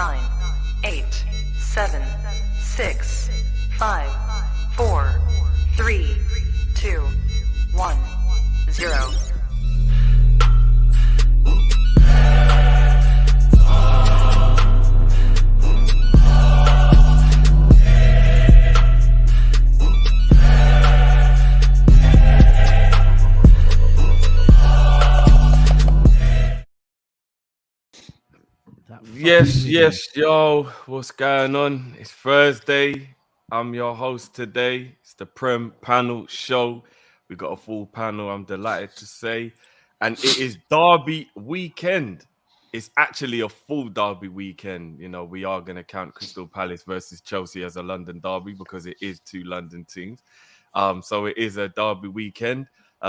9, 8, 7, 6, 5, 4, 3, 2, 1, 0. Yes, yo, what's going on? It's Thursday. I'm your host today. It's the Prem Panel Show. We got a full panel, I'm delighted to say. And it is derby weekend. It's actually a full derby weekend. You know, we are going to count Crystal Palace versus Chelsea as a London derby because it is two London teams. So it is a derby weekend.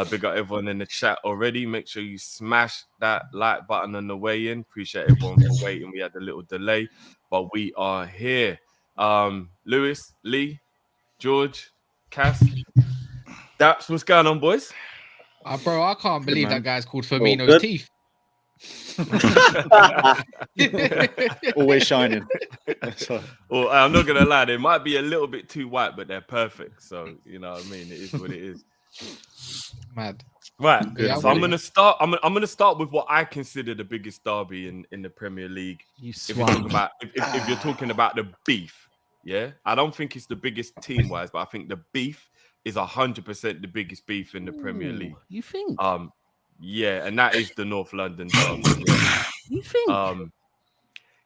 Big up everyone in the chat already. Make sure you smash that like button on the way in. Appreciate everyone for waiting. We had a little delay, but we are here. Lewis, Lee, George, Cass. That's what's going on, boys. Bro, I can't believe that guy's called Firmino's teeth. Always shining. Well, I'm not gonna lie, they might be a little bit too white, but they're perfect. So you know what I mean. It is what it is. Mad. Right. Yeah, so I'm gonna start. I'm gonna start with what I consider the biggest derby in the Premier League. If you're talking about the beef, yeah. I don't think it's the biggest team wise, but I think the beef is 100% the biggest beef in the Premier League. You think? Yeah, and that is the North London derby. You think?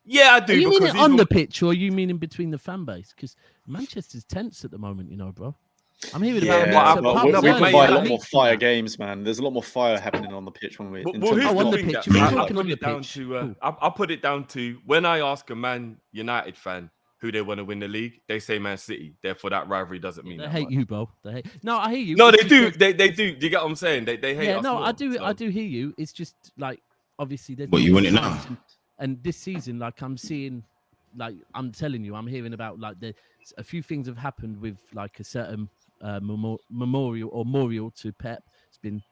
Yeah, I do. Are you meaning on the pitch, or are you meaning between the fan base? Because Manchester's tense at the moment, you know, bro. I'm hearing about we provide a lot more fire games, man. There's a lot more fire happening on the pitch when we. I'll put it down to when I ask a Man United fan who they want to win the league, they say Man City. Therefore, that rivalry doesn't mean they hate you, bro. They hate. No, I hear you. No, they do. They do. Do you get what I'm saying? They hate. Yeah, us no, more, I do. so. I do hear you. It's just like obviously there's. What you want it now? And this season, like I'm seeing, like I'm telling you, I'm hearing about like a few things have happened with like a certain memorial to Pep. It's been,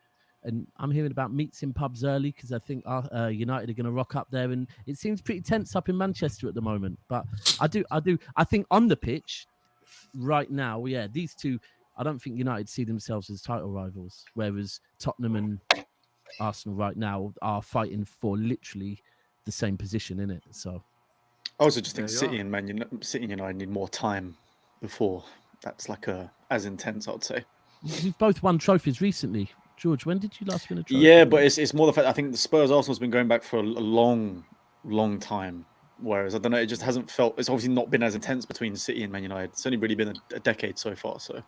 and I'm hearing about meets in pubs early because I think United are going to rock up there, and it seems pretty tense up in Manchester at the moment. But I think on the pitch right now, yeah, these two, I don't think United see themselves as title rivals, whereas Tottenham and Arsenal right now are fighting for literally the same position in it. So I also just think City and United need more time before that's like as intense, I'd say. You've both won trophies recently. George, when did you last win a trophy? Yeah, but it's more the fact I think the Spurs Arsenal's been going back for a long time. Whereas I don't know, it just hasn't felt. It's obviously not been as intense between City and Man United. It's only really been a decade so far. So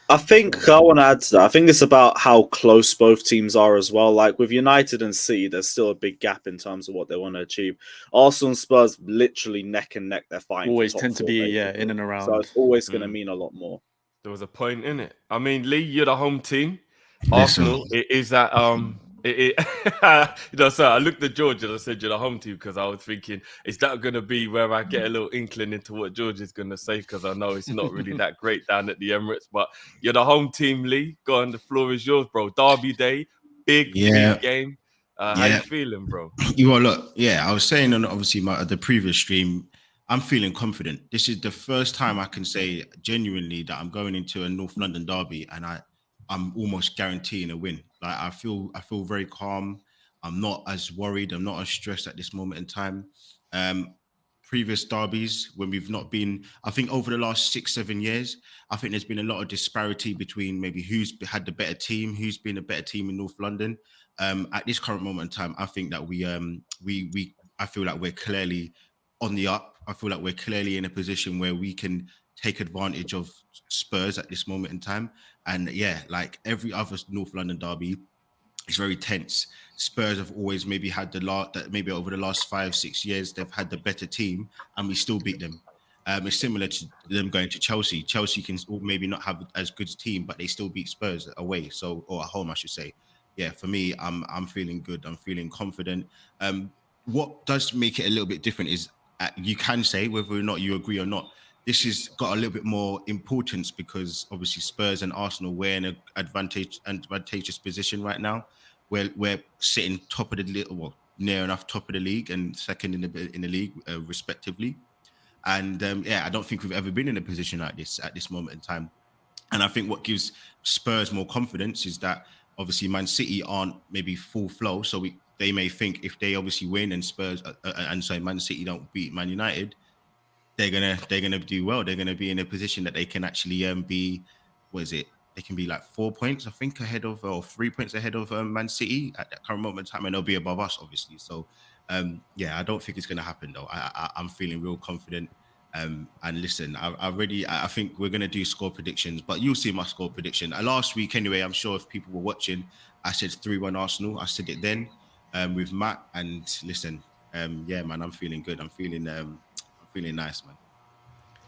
I think I want to add to that. I think it's about how close both teams are as well. Like with United and City, there's still a big gap in terms of what they want to achieve. Arsenal and Spurs literally neck and neck. They're fighting. Always tend to be in and around. So it's always going to mean a lot more. There was a point in it. I mean, Lee, you're the home team. Arsenal, it is that you know, so I looked at George and I said you're the home team because I was thinking, is that going to be where I get a little inkling into what George is going to say? Because I know it's not really that great down at the Emirates, but you're the home team, Lee. Go on, the floor is yours, bro. Derby day, big game. How you feeling, bro? I was saying on obviously the previous stream, I'm feeling confident. This is the first time I can say genuinely that I'm going into a North London derby and I'm almost guaranteeing a win. Like I feel very calm. I'm not as worried. I'm not as stressed at this moment in time. Previous derbies, when we've not been, I think over the last 6-7 years, I think there's been a lot of disparity between maybe who's had the better team, who's been a better team in North London. At this current moment in time, I think that I feel like we're clearly on the up. I feel like we're clearly in a position where we can take advantage of Spurs at this moment in time. And yeah, like every other North London derby, it's very tense. Spurs have always maybe had maybe over the last 5-6 years, they've had the better team and we still beat them. It's similar to them going to Chelsea. Chelsea can maybe not have as good a team, but they still beat Spurs away. Or at home, I should say. Yeah, for me, I'm feeling good. I'm feeling confident. What does make it a little bit different is you can say whether or not you agree or not. This has got a little bit more importance because obviously Spurs and Arsenal we're in an advantageous position right now. We're sitting top of the near enough top of the league and second in the league, respectively. And I don't think we've ever been in a position like this at this moment in time. And I think what gives Spurs more confidence is that obviously Man City aren't maybe full flow, so they may think if they obviously win and Man City don't beat Man United, they're gonna do well. They're gonna be in a position that they can actually be, what is it? They can be like 4 points, I think, ahead of or 3 points ahead of Man City at that current moment in time, and they'll be above us, obviously. So, I don't think it's gonna happen though. I'm feeling real confident. And listen, I think we're gonna do score predictions, but you'll see my score prediction. Last week, anyway, I'm sure if people were watching, I said 3-1 Arsenal. I said it then with Matt. And listen, man, I'm feeling good. I'm feeling nice, man.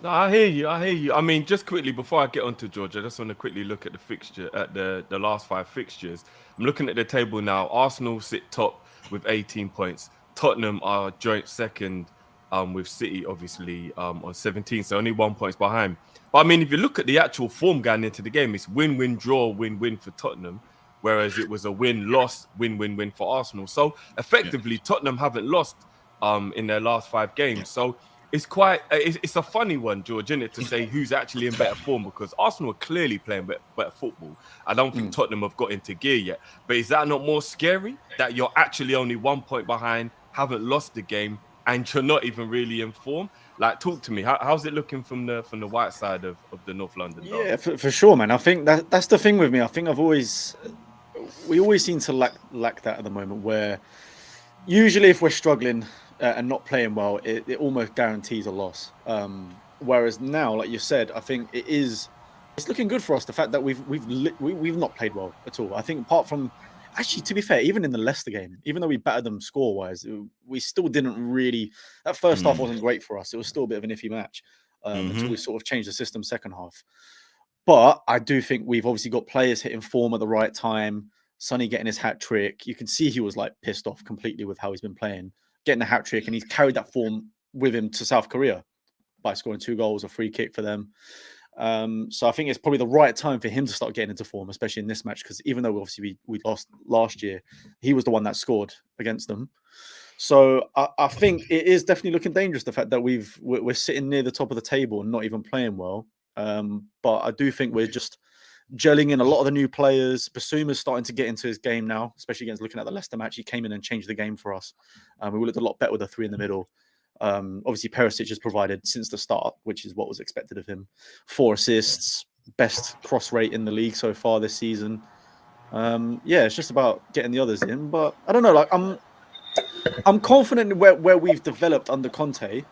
No, I hear you. I mean, just quickly before I get on to George, I just want to quickly look at the fixture at the last 5 fixtures. I'm looking at the table now. Arsenal sit top with 18 points. Tottenham are joint second with City, obviously, on 17, so only 1 point behind. But I mean, if you look at the actual form going into the game, it's win-win draw, win-win for Tottenham, whereas it was a win-loss, win-win-win for Arsenal. So effectively, Tottenham haven't lost in their last 5 games. So it's quite it's a funny one, George, isn't it, to say who's actually in better form, because Arsenal are clearly playing better football. I don't think Tottenham have got into gear yet. But is that not more scary that you're actually only 1 point behind, haven't lost the game, and you're not even really in form? Like, talk to me. How's it looking from the white side of the North London derby? Yeah, for sure, man. I think that's the thing with me. I think we always seem to lack that at the moment, where usually if we're struggling and not playing well, it almost guarantees a loss. Whereas now, like you said, I think it's looking good for us. The fact that we've not played well at all. I think apart from, actually, to be fair, even in the Leicester game, even though we battered them score-wise, we still didn't really. That first half wasn't great for us. It was still a bit of an iffy match until we sort of changed the system second half. But I do think we've obviously got players hitting form at the right time. Sonny getting his hat trick. You can see he was like pissed off completely with how he's been playing, getting the hat trick, and he's carried that form with him to South Korea by scoring 2 goals, a free kick for them. So I think it's probably the right time for him to start getting into form, especially in this match, because even though obviously we lost last year, he was the one that scored against them. So I think it is definitely looking dangerous, the fact that we're sitting near the top of the table and not even playing well. But I do think we're just gelling in a lot of the new players. Basuma's starting to get into his game now, especially against looking at the Leicester match. He came in and changed the game for us. We looked a lot better with the 3 in the middle. Obviously, Perisic has provided since the start, which is what was expected of him. 4 assists, best cross rate in the league so far this season. It's just about getting the others in. But I don't know. Like I'm confident where we've developed under Conte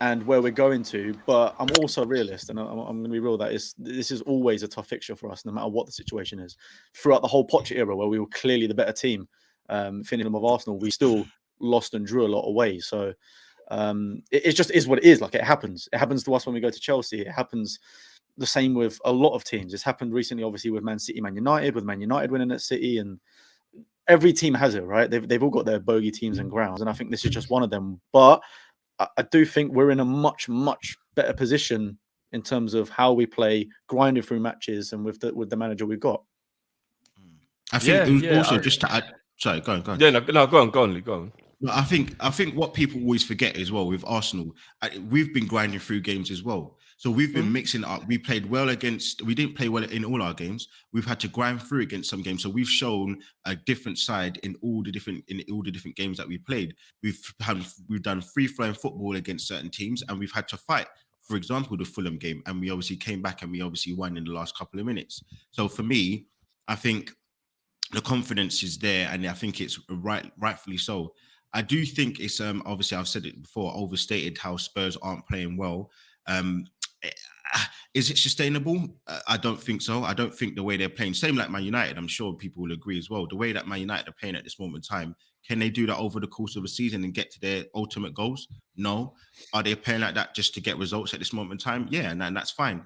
and where we're going to, but I'm also a realist, and I'm going to be real that this is always a tough fixture for us, no matter what the situation is. Throughout the whole Poch era, where we were clearly the better team, finishing of Arsenal, we still lost and drew a lot away. So it just is what it is. Like, it happens. It happens to us when we go to Chelsea. It happens the same with a lot of teams. It's happened recently, obviously, with Man City, Man United, with Man United winning at City, and every team has it, right? They've all got their bogey teams and grounds, and I think this is just one of them. But I do think we're in a much, much better position in terms of how we play, grinding through matches, and with the manager we've got. I think just to add. Sorry, go on. Yeah, no, go on, Lee, go on. No, I think what people always forget as well with Arsenal, we've been grinding through games as well. So we've been mixing up. We played well we didn't play well in all our games. We've had to grind through against some games. So we've shown a different side in all the different games that we played. We've done free-flowing football against certain teams, and we've had to fight. For example, the Fulham game, and we obviously came back and we obviously won in the last couple of minutes. So for me, I think the confidence is there, and I think it's rightfully so. I do think it's obviously, I've said it before, overstated how Spurs aren't playing well. Is it sustainable? I don't think so. I don't think the way they're playing, same like Man United, I'm sure people will agree as well. The way that Man United are playing at this moment in time, can they do that over the course of the season and get to their ultimate goals? No. Are they playing like that just to get results at this moment in time? Yeah, and that's fine.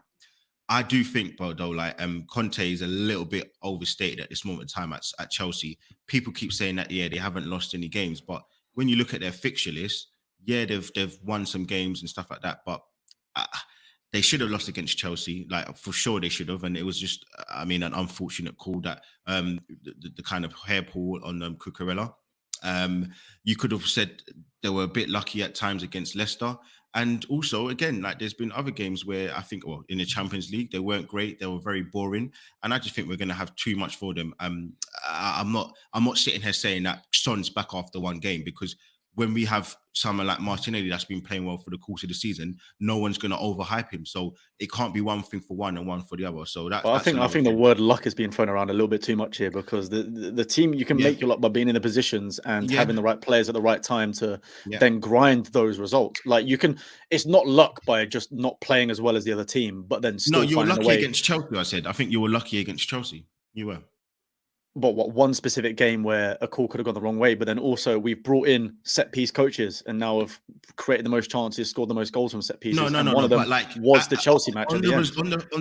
I do think, though, like Conte is a little bit overstated at this moment in time at Chelsea. People keep saying that, they haven't lost any games, but when you look at their fixture list, they've won some games and stuff like that, but they should have lost against Chelsea. Like, for sure they should have, and it was just, an unfortunate call that the kind of hair pull on Cucurella. You could have said they were a bit lucky at times against Leicester. And also, again, like there's been other games where I think, well, in the Champions League, they weren't great. They were very boring. And I just think we're going to have too much for them. I'm not sitting here saying that Son's back after one game, because when we have someone like Martinelli that's been playing well for the course of the season, no one's going to overhype him. So it can't be one thing for one and one for the other. So I think the word luck is being thrown around a little bit too much here, because the team, you can make your luck by being in the positions and having the right players at the right time to then grind those results. Like it's not luck by just not playing as well as the other team, but then still you were lucky way. against Chelsea. I said, I think you were lucky against Chelsea. You were. But one specific game where a call could have gone the wrong way, but then also we've brought in set piece coaches and now have created the most chances, scored the most goals from set pieces. One of them was the Chelsea match. On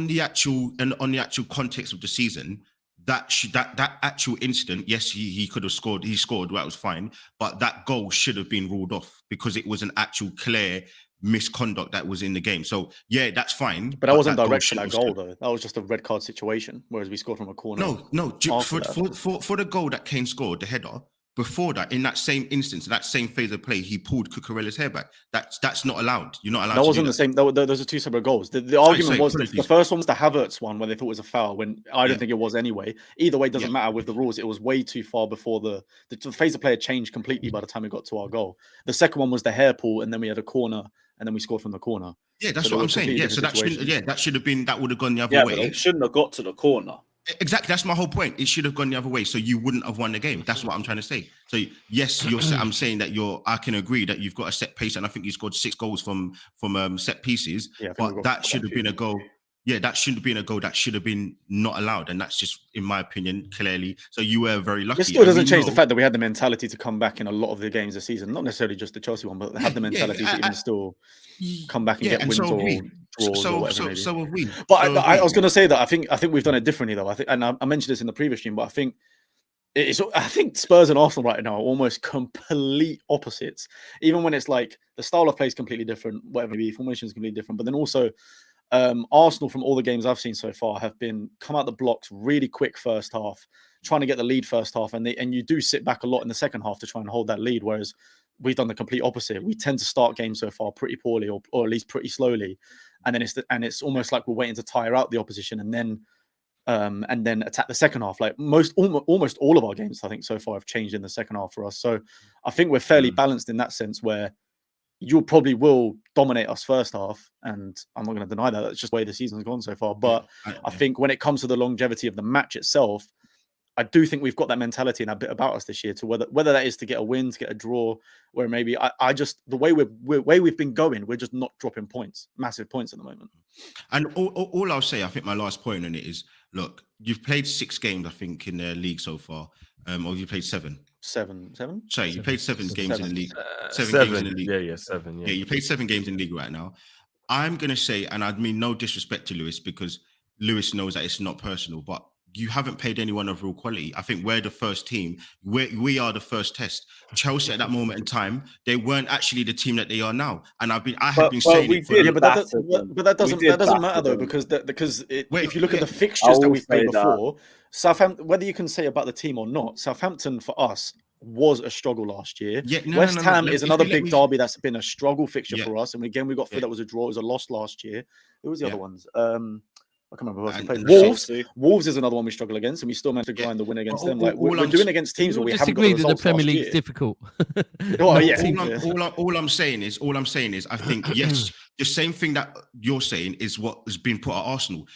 the actual context of the season, that actual incident, yes, he could have scored. He scored. That was fine, but that goal should have been ruled off because it was an actual clear misconduct that was in the game. So yeah, that's fine. But that wasn't direct to that goal, though. That was just a red card situation, whereas we scored from a corner. No. For the goal that Kane scored, the header, before that, in that same instance, that same phase of play, he pulled Cucurella's hair back. That's not allowed. You're not allowed. That wasn't the same. Those are two separate goals. The argument was the first one was the Havertz one, where they thought it was a foul, when I don't think it was anyway. Either way, it doesn't matter with the rules. It was way too far before the phase of play had changed completely by the time it got to our goal. The second one was the hair pull, and then we had a corner, and then we scored from the corner. Yeah, that's what I'm saying. Yeah, so that should have been, that would have gone the other way. But it shouldn't have got to the corner. Exactly, that's my whole point. It should have gone the other way, so you wouldn't have won the game. That's what I'm trying to say. So yes, I'm saying that I can agree that you've got a set piece, and I think you scored 6 goals from set pieces. Yeah, but that should have been a goal. Yeah, that shouldn't have been a goal. That should have been not allowed, and that's just, in my opinion, clearly. So you were very lucky. It still doesn't change the fact that we had the mentality to come back in a lot of the games this season. Not necessarily just the Chelsea one, but have the mentality to even still come back and get wins or draws or whatever. So have we. But I was going to say that I think we've done it differently, though. I mentioned this in the previous stream, but I think Spurs and Arsenal right now are almost complete opposites. Even when it's like the style of play is completely different, whatever it be, formation is completely different, but then also. Arsenal, from all the games I've seen so far, have been come out the blocks really quick first half, trying to get the lead first half, and you do sit back a lot in the second half to try and hold that lead. Whereas we've done the complete opposite. We tend to start games so far pretty poorly, or at least pretty slowly, and then it's almost like we're waiting to tire out the opposition and then attack the second half. Like almost all of our games, I think so far have changed in the second half for us. So I think we're fairly balanced in that sense, where you probably will dominate us first half, and I'm not going to deny that. That's just the way the season's gone so far. But I think when it comes to the longevity of the match itself, I do think we've got that mentality and a bit about us this year, to whether that is to get a win, to get a draw, where maybe I just, the way we've been going, we're just not dropping points, massive points at the moment. And all I'll say, I think my last point on it is, look, you've played 6 games, I think, in the league so far, or you played 7. Seven? Sorry, you played 7 games in the league. 7 games in the league. Yeah, 7. Yeah, you played 7 games in the league right now. I'm going to say, and I mean no disrespect to Lewis, because Lewis knows that it's not personal, but you haven't played anyone of real quality. I think we're the first team. We are the first test. Chelsea at that moment in time, they weren't actually the team that they are now. And I have been saying it for... but that doesn't matter though, because if you look at the fixtures that we've played before, Southampton, whether you can say about the team or not, Southampton for us was a struggle last year. West Ham is another big derby that's been a struggle fixture for us. And again, we got through that was a draw. It was a loss last year. Who was the other ones? I can't remember who played. Wolves is another one we struggle against, and we still managed to grind the win against them. Like we're doing against teams where we haven't got the results. The Premier League's difficult. All I'm saying is, I think yes, the same thing that you're saying is what has been put at Arsenal.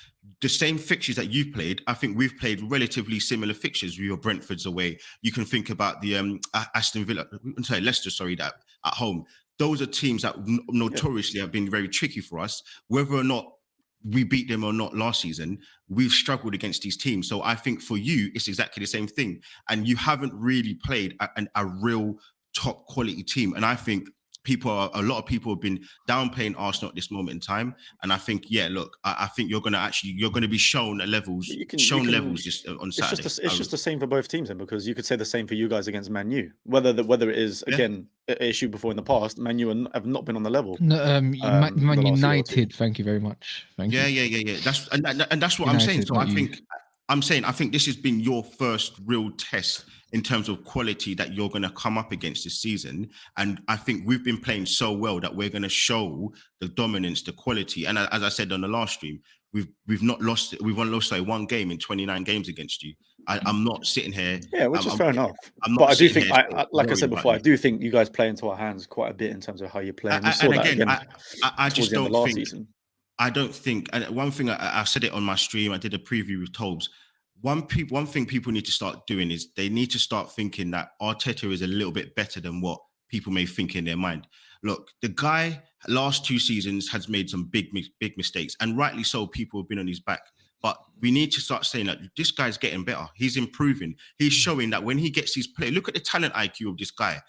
The same fixtures that you've played, I think we've played relatively similar fixtures. We were Brentford's away. You can think about the Leicester, that at home. Those are teams that notoriously have been very tricky for us. Whether or not we beat them or not last season, we've struggled against these teams. So I think for you, it's exactly the same thing. And you haven't really played a real top quality team. And I think a lot of people have been downplaying Arsenal at this moment in time. And I think, I think you're going to be shown levels, just on Saturday. It's just the same for both teams then, because you could say the same for you guys against Man U. Whether it is, again, an issue before in the past, Man U have not been on the level. No, Man United, thank you very much. Thank you. Yeah. That's what I'm saying. So I think this has been your first real test in terms of quality that you're going to come up against this season. And I think we've been playing so well that we're going to show the dominance, the quality. And as I said on the last stream, we've not lost. We've only lost like one game in 29 games against you. I'm not sitting here. Yeah, which is fair enough. I'm not but I do think, here like I said before, I do think you guys play into our hands quite a bit in terms of how you're playing. We saw and that again, I towards just the end of don't last think. season. I don't think, and one thing I said it on my stream, I did a preview with Tobes. One thing people need to start doing is they need to start thinking that Arteta is a little bit better than what people may think in their mind. Look, the guy last 2 seasons has made some big mistakes, and rightly so. People have been on his back. But we need to start saying that this guy's getting better. He's improving. He's showing that when he gets his play, look at the talent IQ of this guy.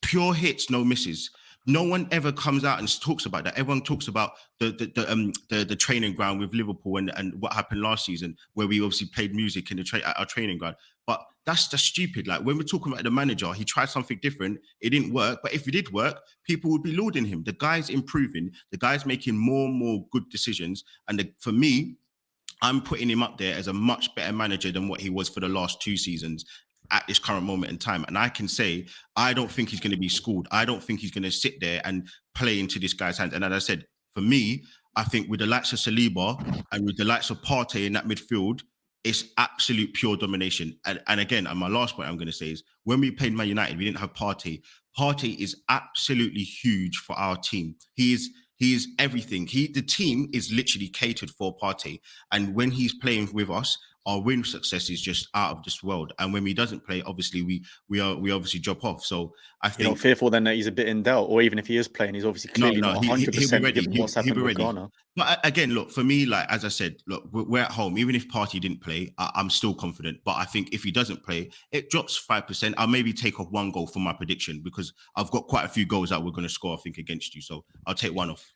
Pure hits, no misses. No one ever comes out and talks about that. Everyone talks about the training ground with Liverpool and what happened last season, where we obviously played music in at our training ground. But that's just stupid. Like when we're talking about the manager, he tried something different. It didn't work. But if it did work, people would be lauding him. The guy's improving. The guy's making more and more good decisions. And for me, I'm putting him up there as a much better manager than what he was for the last 2 seasons at this current moment in time. And I can say, I don't think he's going to be schooled. I don't think he's going to sit there and play into this guy's hands. And as I said, for me, I think with the likes of Saliba and with the likes of Partey in that midfield, it's absolute pure domination. And again, and my last point I'm going to say is when we played Man United, we didn't have Partey. Partey is absolutely huge for our team. He is everything. The team is literally catered for Partey. And when he's playing with us, our win success is just out of this world. And when he doesn't play, obviously we obviously drop off. So I think you're not fearful then that he's a bit in doubt, or even if he is playing, he's obviously clearly not 100% given what's happened with Ghana. But again, look, for me, like as I said, look, we're at home. Even if Partey didn't play, I'm still confident. But I think if he doesn't play, it drops 5%. I'll maybe take off 1 goal for my prediction because I've got quite a few goals that we're going to score, I think, against you. So I'll take 1 off.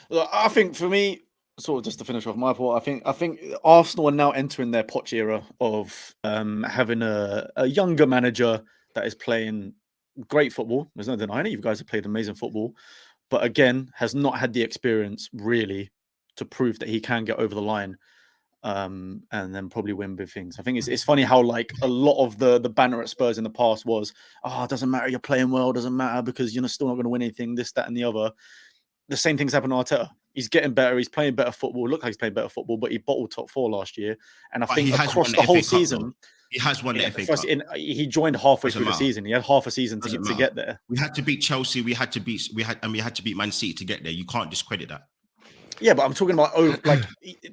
Look, I think for me, sort of just to finish off my part, I think Arsenal are now entering their Poch era of having a younger manager that is playing great football. There's no denying it. You guys have played amazing football, but again, has not had the experience really to prove that he can get over the line and then probably win big things. I think it's funny how like a lot of the banner at Spurs in the past was, it doesn't matter, you're playing well, doesn't matter because you're still not going to win anything, this, that, and the other. The same thing's happened to Arteta. He's getting better. He's playing better football. Look like he's playing better football, but he bottled top 4 last year. And I think across the whole season, he has won the FA Cup. He joined halfway through the season. He had half a season to get there. We had to beat Chelsea. We had to beat Man City to get there. You can't discredit that. Yeah, but I'm talking about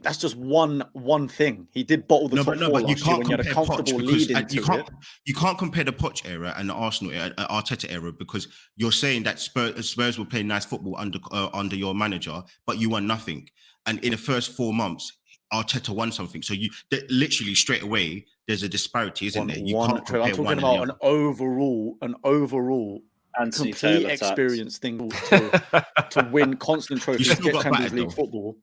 that's just one thing. He did bottle the top 4 last year when you had a comfortable lead into it. You can't compare the Poch era and the Arsenal Arteta era because you're saying that Spurs were playing nice football under your manager, but you won nothing. And in the first 4 months, Arteta won something. So literally straight away, there's a disparity, isn't there? I'm talking about an overall complete experience thing to win constant trophies, get Champions League football.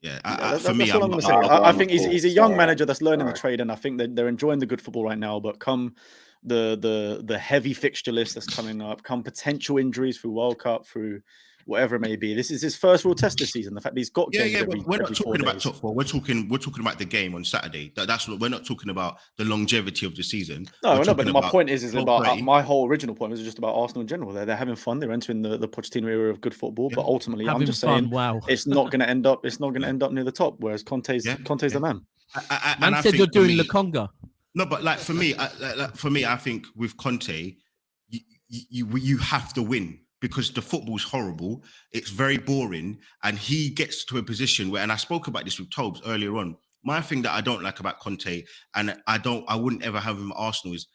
Yeah, that's all I'm going to say. I think he's a young manager that's learning the trade, and I think that they're enjoying the good football right now. But come the heavy fixture list that's coming up, come potential injuries through World Cup, through whatever it may be. This is his first real test this season. The fact that he's got games we're not talking about top 4. We're talking about the game on Saturday. That's what we're not talking about the longevity of the season. No, but my point is about my whole original point was just about Arsenal in general. They're having fun. They're entering the Pochettino era of good football. Yeah. But ultimately, I'm just saying, it's not going to end up. It's not going to end up near the top. Whereas Conte's the man. Man said you're doing the conga. No, but like for me, I think with Conte, you have to win. Because the football's horrible, it's very boring, and he gets to a position where, and I spoke about this with Tobes earlier on. My thing that I don't like about Conte, and I wouldn't ever have him at Arsenal, is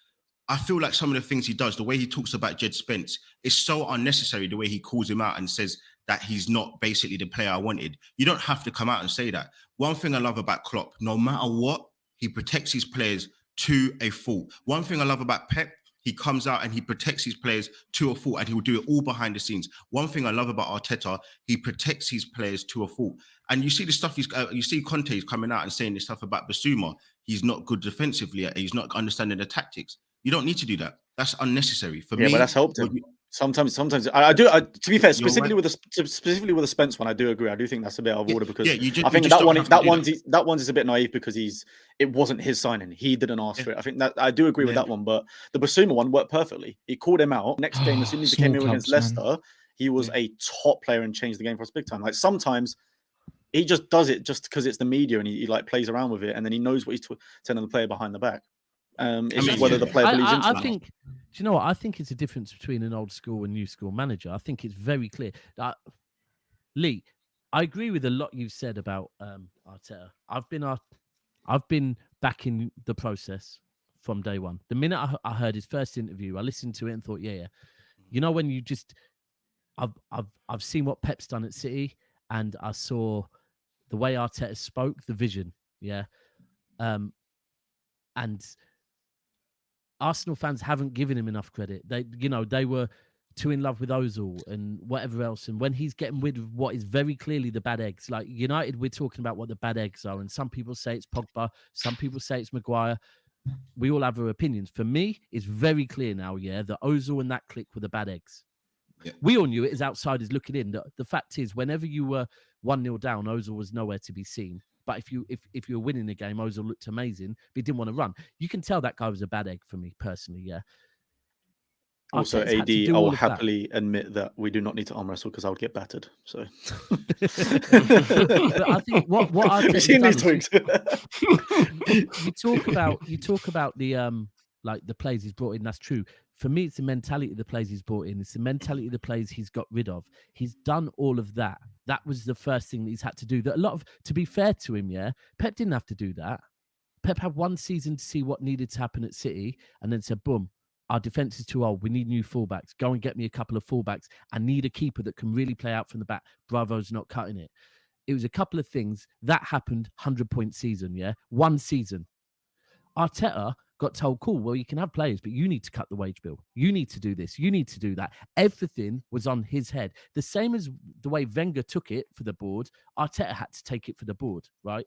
I feel like some of the things he does, the way he talks about Jed Spence, is so unnecessary. The way he calls him out and says that he's not basically the player I wanted. You don't have to come out and say that. One thing I love about Klopp, no matter what, he protects his players to a fault. One thing I love about Pep, he comes out and he protects his players to a fault, and he will do it all behind the scenes. One thing I love about Arteta, he protects his players to a fault. And you see the stuff you see Conte is coming out and saying this stuff about Basuma. He's not good defensively. He's not understanding the tactics. You don't need to do that. That's unnecessary for me. But that's helped him. Sometimes I do. To be fair, You're specifically right. with the Spence one, I do agree. I do think that's a bit out of order because Yeah, you just, I think you just that don't one, have to that do one's that one's is a bit naive because it wasn't his signing. He didn't ask for it. I think that I do agree with Yeah. that one, but the Basuma one worked perfectly. He called him out. Next game, as soon as he came in Small against clubs, man. Leicester, he was a top player and changed the game for us big time. Like sometimes he just does it just because it's the media and he like plays around with it, and then he knows what he's telling the player behind the back. It's mean, just whether yeah. the player believes into I it. think, do you know what? I think it's a difference between an old school and new school manager. I think it's very clear. Lee, I agree with a lot you've said about Arteta. I've been backing the process from day one. The minute I heard his first interview, I listened to it and thought, yeah. You know, when you just, I've seen what Pep's done at City, and I saw the way Arteta spoke, the vision, and Arsenal fans haven't given him enough credit. They were too in love with Ozil and whatever else. And when he's getting rid of what is very clearly the bad eggs, like United, we're talking about what the bad eggs are. And some people say it's Pogba, some people say it's Maguire. We all have our opinions. For me, it's very clear now, that Ozil and that clique were the bad eggs. Yeah. We all knew it as outsiders looking in. The fact is, whenever you were 1-0 down, Ozil was nowhere to be seen. But if you were winning the game, Ozil looked amazing, but he didn't want to run. You can tell that guy was a bad egg for me personally. Yeah. Also, Arteta's had to AD, do I all will of that. happily admit that we do not need to arm wrestle because I would get battered. So, But I think what You've seen these tweaks. you talk about the like the players he's brought in. That's true. For me, it's the mentality of the players he's brought in. It's the mentality of the players he's got rid of. He's done all of that. That was the first thing that he's had to do. That to be fair to him, Pep didn't have to do that. Pep had one season to see what needed to happen at City, and then said, boom, our defense is too old. We need new fullbacks. Go and get me a couple of fullbacks. I need a keeper that can really play out from the back. Bravo's not cutting it. It was a couple of things that happened. 100-point season, one season. Arteta got told, cool, well, you can have players, but you need to cut the wage bill. You need to do this. You need to do that. Everything was on his head. The same as the way Wenger took it for the board, Arteta had to take it for the board, right?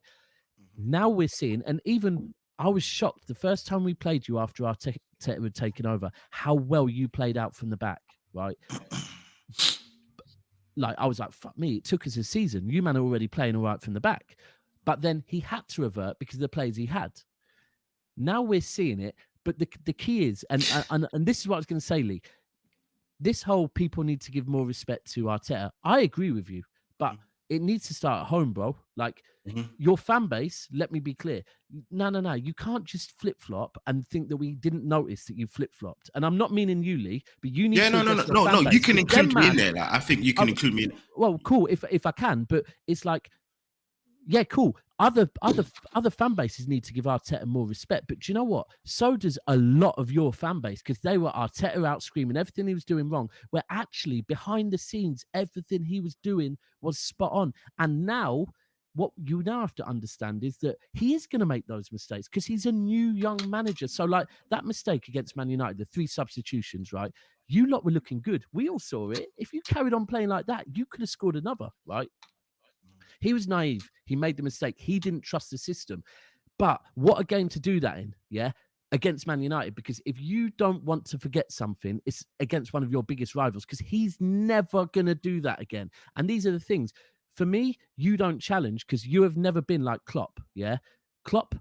Now we're seeing, and even I was shocked the first time we played you after Arteta had taken over, how well you played out from the back, right? Like, I was like, fuck me, it took us a season. You man are already playing all right from the back. But then he had to revert because of the players he had. Now we're seeing it, but the key is, and this is what I was going to say, Lee, this whole people need to give more respect to Arteta. I agree with you, but it needs to start at home, bro. Like, your fan base, let me be clear. No. You can't just flip-flop and think that we didn't notice that you flip-flopped. And I'm not meaning you, Lee, but you need to... No. You can include me in there. Like, I think you can include me in. Well, cool, if I can, but it's like, yeah, cool. Other fan bases need to give Arteta more respect. But do you know what? So does a lot of your fan base, because they were Arteta out screaming everything he was doing wrong, where actually behind the scenes, everything he was doing was spot on. And now, what you now have to understand is that he is going to make those mistakes because he's a new young manager. So like that mistake against Man United, the 3 substitutions, right? You lot were looking good. We all saw it. If you carried on playing like that, you could have scored another, right? He was naive. He made the mistake. He didn't trust the system. But what a game to do that in, against Man United. Because if you don't want to forget something, it's against one of your biggest rivals, because he's never going to do that again. And these are the things. For me, you don't challenge because you have never been like Klopp, Klopp,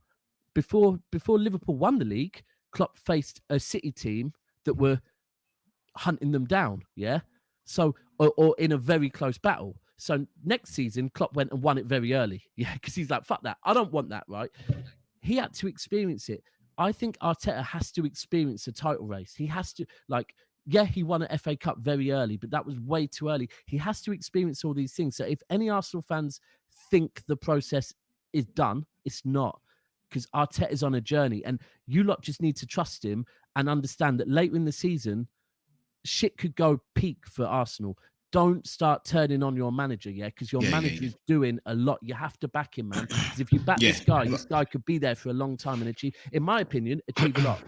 before Liverpool won the league, Klopp faced a City team that were hunting them down, So, or in a very close battle. So next season, Klopp went and won it very early. Because he's like, fuck that. I don't want that, right? He had to experience it. I think Arteta has to experience a title race. He has to, he won an FA Cup very early, but that was way too early. He has to experience all these things. So if any Arsenal fans think the process is done, it's not. Because Arteta is on a journey. And you lot just need to trust him and understand that later in the season, shit could go peak for Arsenal. Don't start turning on your manager, because your manager is doing a lot. You have to back him, man. Because if you back this guy could be there for a long time and achieve, in my opinion, achieve a lot.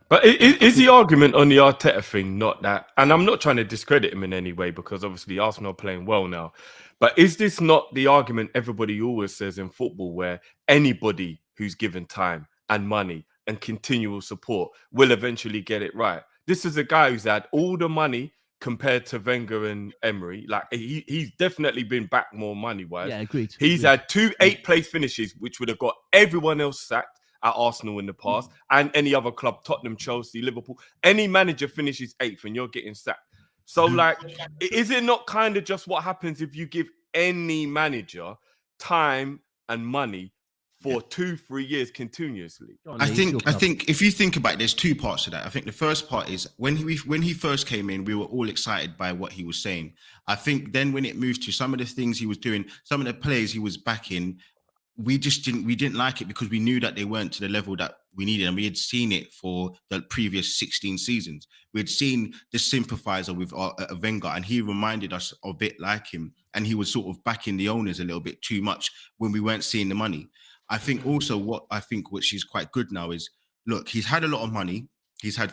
But is the argument on the Arteta thing not that? And I'm not trying to discredit him in any way because obviously Arsenal are playing well now. But is this not the argument everybody always says in football, where anybody who's given time and money and continual support will eventually get it right? This is a guy who's had all the money compared to Wenger and Emery. Like he's definitely been back more money wise. Yeah, agreed. He's had 2 8th-place finishes, which would have got everyone else sacked at Arsenal in the past, and any other club, Tottenham, Chelsea, Liverpool. Any manager finishes 8th and you're getting sacked. So, like, is it not kind of just what happens if you give any manager time and money for 2-3 years continuously? I think if you think about it, there's 2 parts to that. I think the first part is when he first came in, we were all excited by what he was saying. I think then when it moved to some of the things he was doing, some of the players he was backing, we didn't like it because we knew that they weren't to the level that we needed, and we had seen it for the previous 16 seasons. We had seen the sympathizer with Wenger, and he reminded us a bit like him, and he was sort of backing the owners a little bit too much when we weren't seeing the money. I think also which is quite good now is, look, he's had a lot of money. He's had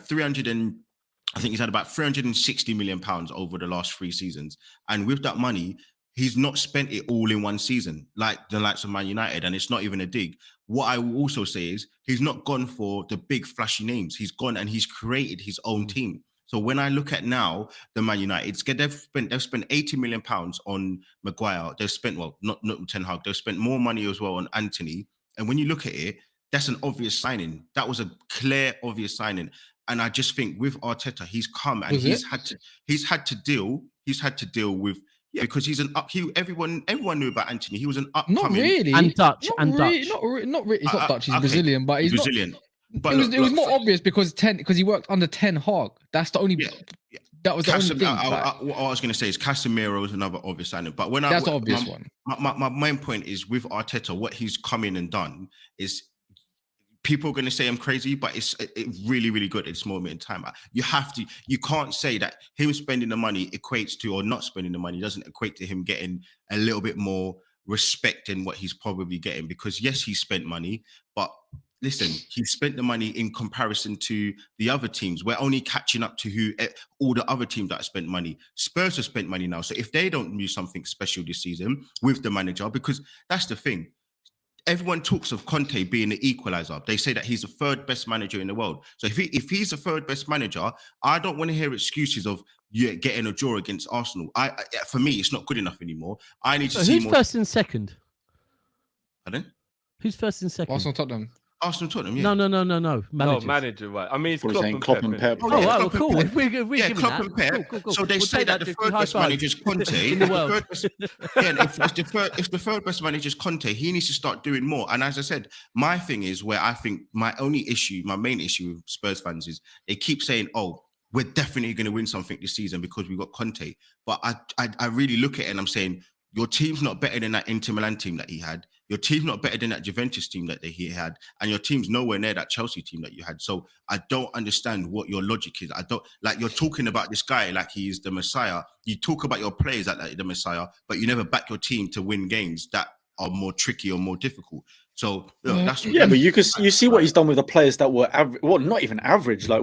he's had about 360 million pounds over the last 3 seasons, and with that money, he's not spent it all in one season, like the likes of Man United, and it's not even a dig. What I will also say is he's not gone for the big flashy names. He's gone and he's created his own team. So when I look at now the Man United, they've spent 80 million pounds on Maguire. They've spent, well, not Ten Hag. They've spent more money as well on Anthony. And when you look at it, that's an obvious signing. That was a clear, obvious signing. And I just think with Arteta, he's come and he's had to deal with. Yeah, because he's everyone knew about Anthony. He was an upcoming. Not really. And Dutch. Not really. He's not Dutch. He's Brazilian, but he's Brazilian. Not, but it was more obvious because he worked under Ten Hag. That's the only. Yeah. That was the only thing. What I was going to say is Casemiro is another obvious signing. But that's the obvious one. My main point is with Arteta, what he's come in and done is. People are going to say I'm crazy, but it's really, really good at this moment in time. You can't say that him spending the money equates to, or not spending the money doesn't equate to him getting a little bit more respect than what he's probably getting. Because yes, he spent money, but listen, he spent the money in comparison to the other teams. We're only catching up to all the other teams that spent money. Spurs have spent money now. So if they don't do something special this season with the manager, because that's the thing. Everyone talks of Conte being the equalizer. They say that he's the 3rd best manager in the world. So if he's the 3rd best manager, I don't want to hear excuses of getting a draw against Arsenal. For me, it's not good enough anymore. I need to see more. Who's first and second? Pardon? Who's first and second? Arsenal, Tottenham. No. Yeah. Managers. No, manager, right. I mean, it's Klopp and Pep. Oh, wow, cool. We're Klopp and Pep. Cool. So they say that the 3rd best manager is Conte. In the world. If the 3rd best manager is Conte, he needs to start doing more. And as I said, my thing is where I think my main issue with Spurs fans is they keep saying, oh, we're definitely going to win something this season because we've got Conte. But I really look at it and I'm saying, your team's not better than that Inter Milan team that he had. Your team's not better than that Juventus team that he had. And your team's nowhere near that Chelsea team that you had. So I don't understand what your logic is. You're talking about this guy like he's the Messiah. You talk about your players like the Messiah, but you never back your team to win games that are more tricky or more difficult. So that's but you see what he's done with the players that were not even average. Like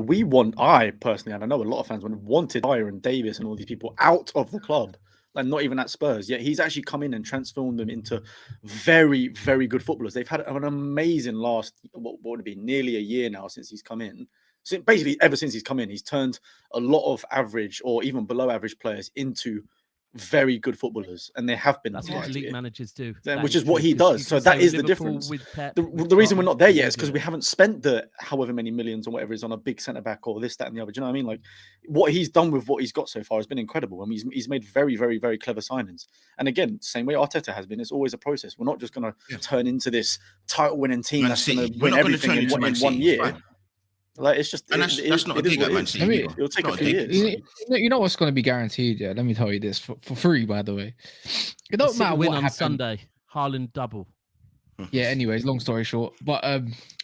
I personally, and I know a lot of fans wanted Dyer and Davis and all these people out of the club. Like not even at Spurs, yet he's actually come in and transformed them into very, very good footballers. They've had an amazing last, what would it be, nearly a year now since he's come in. So basically, ever since he's come in, he's turned a lot of average or even below average players into very good footballers, and they have been. That's what elite managers do. Which is what he does. So that is the difference. The reason we're not there yet is because we haven't spent the however many millions or whatever is on a big centre back or this, that, and the other. Do you know what I mean? Like what he's done with what he's got so far has been incredible. I mean, he's made very, very, very clever signings. And again, same way Arteta has been. It's always a process. We're not just going to turn into this title-winning team that's going to win everything in 1 year. Fine. Like it's just that's not a dig at Man City. It'll take a few years. You know what's going to be guaranteed? Yeah, let me tell you this for free. By the way, it don't matter win what on happens. Sunday. Haaland double. Yeah. Anyways, long story short, but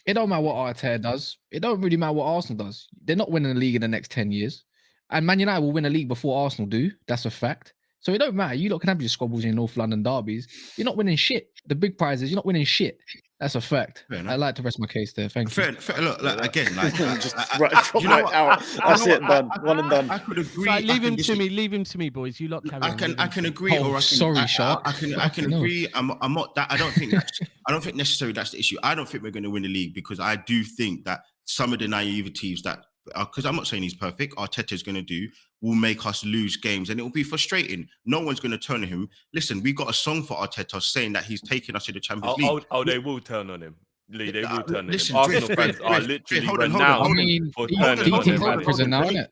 it don't matter what Arteta does. It don't really matter what Arsenal does. They're not winning the league in the next 10 years, and Man United will win a league before Arsenal do. That's a fact. So it don't matter. You lot can have your squabbles in North London derbies. You're not winning shit. The big prizes, you're not winning shit. That's a fact. I'd like to rest my case there. Thank you. Fair, look, again, just out. That's it, done. One and done. I could agree. Right, leave him to me, boys. You lot carry on. I can agree. Shark. I can agree. I'm not that. I don't think necessarily that's the issue. I don't think we're going to win the league because I do think that some of the naiveties that because I'm not saying he's perfect, Arteta's going to do, will make us lose games, and it will be frustrating. No one's going to turn on him. Listen, we got a song for Arteta saying that he's taking us to the Champions League. They will turn on him. Lee, they will turn on him. Listen, Arsenal Drift, fans are Drift, literally hold on, renowned I mean, for he turning on team's him. out of prison now, isn't it?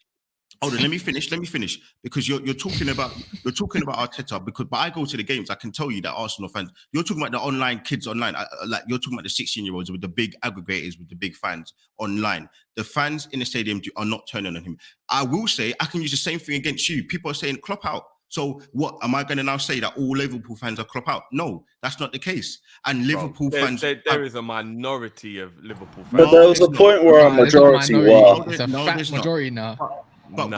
Hold on, let me finish because you're talking about Arteta, but I go to the games. I can tell you that Arsenal fans, you're talking about the online kids online, like you're talking about the 16-year-olds with the big aggregators with the big fans online. The fans in the stadium are not turning on him. I will say I can use the same thing against you. People are saying Klopp out. So what am I going to now say that all Liverpool fans are Klopp out? No, that's not the case. And Liverpool fans, there is a minority of Liverpool fans. But there was a point where a majority were. It's a fat majority now. There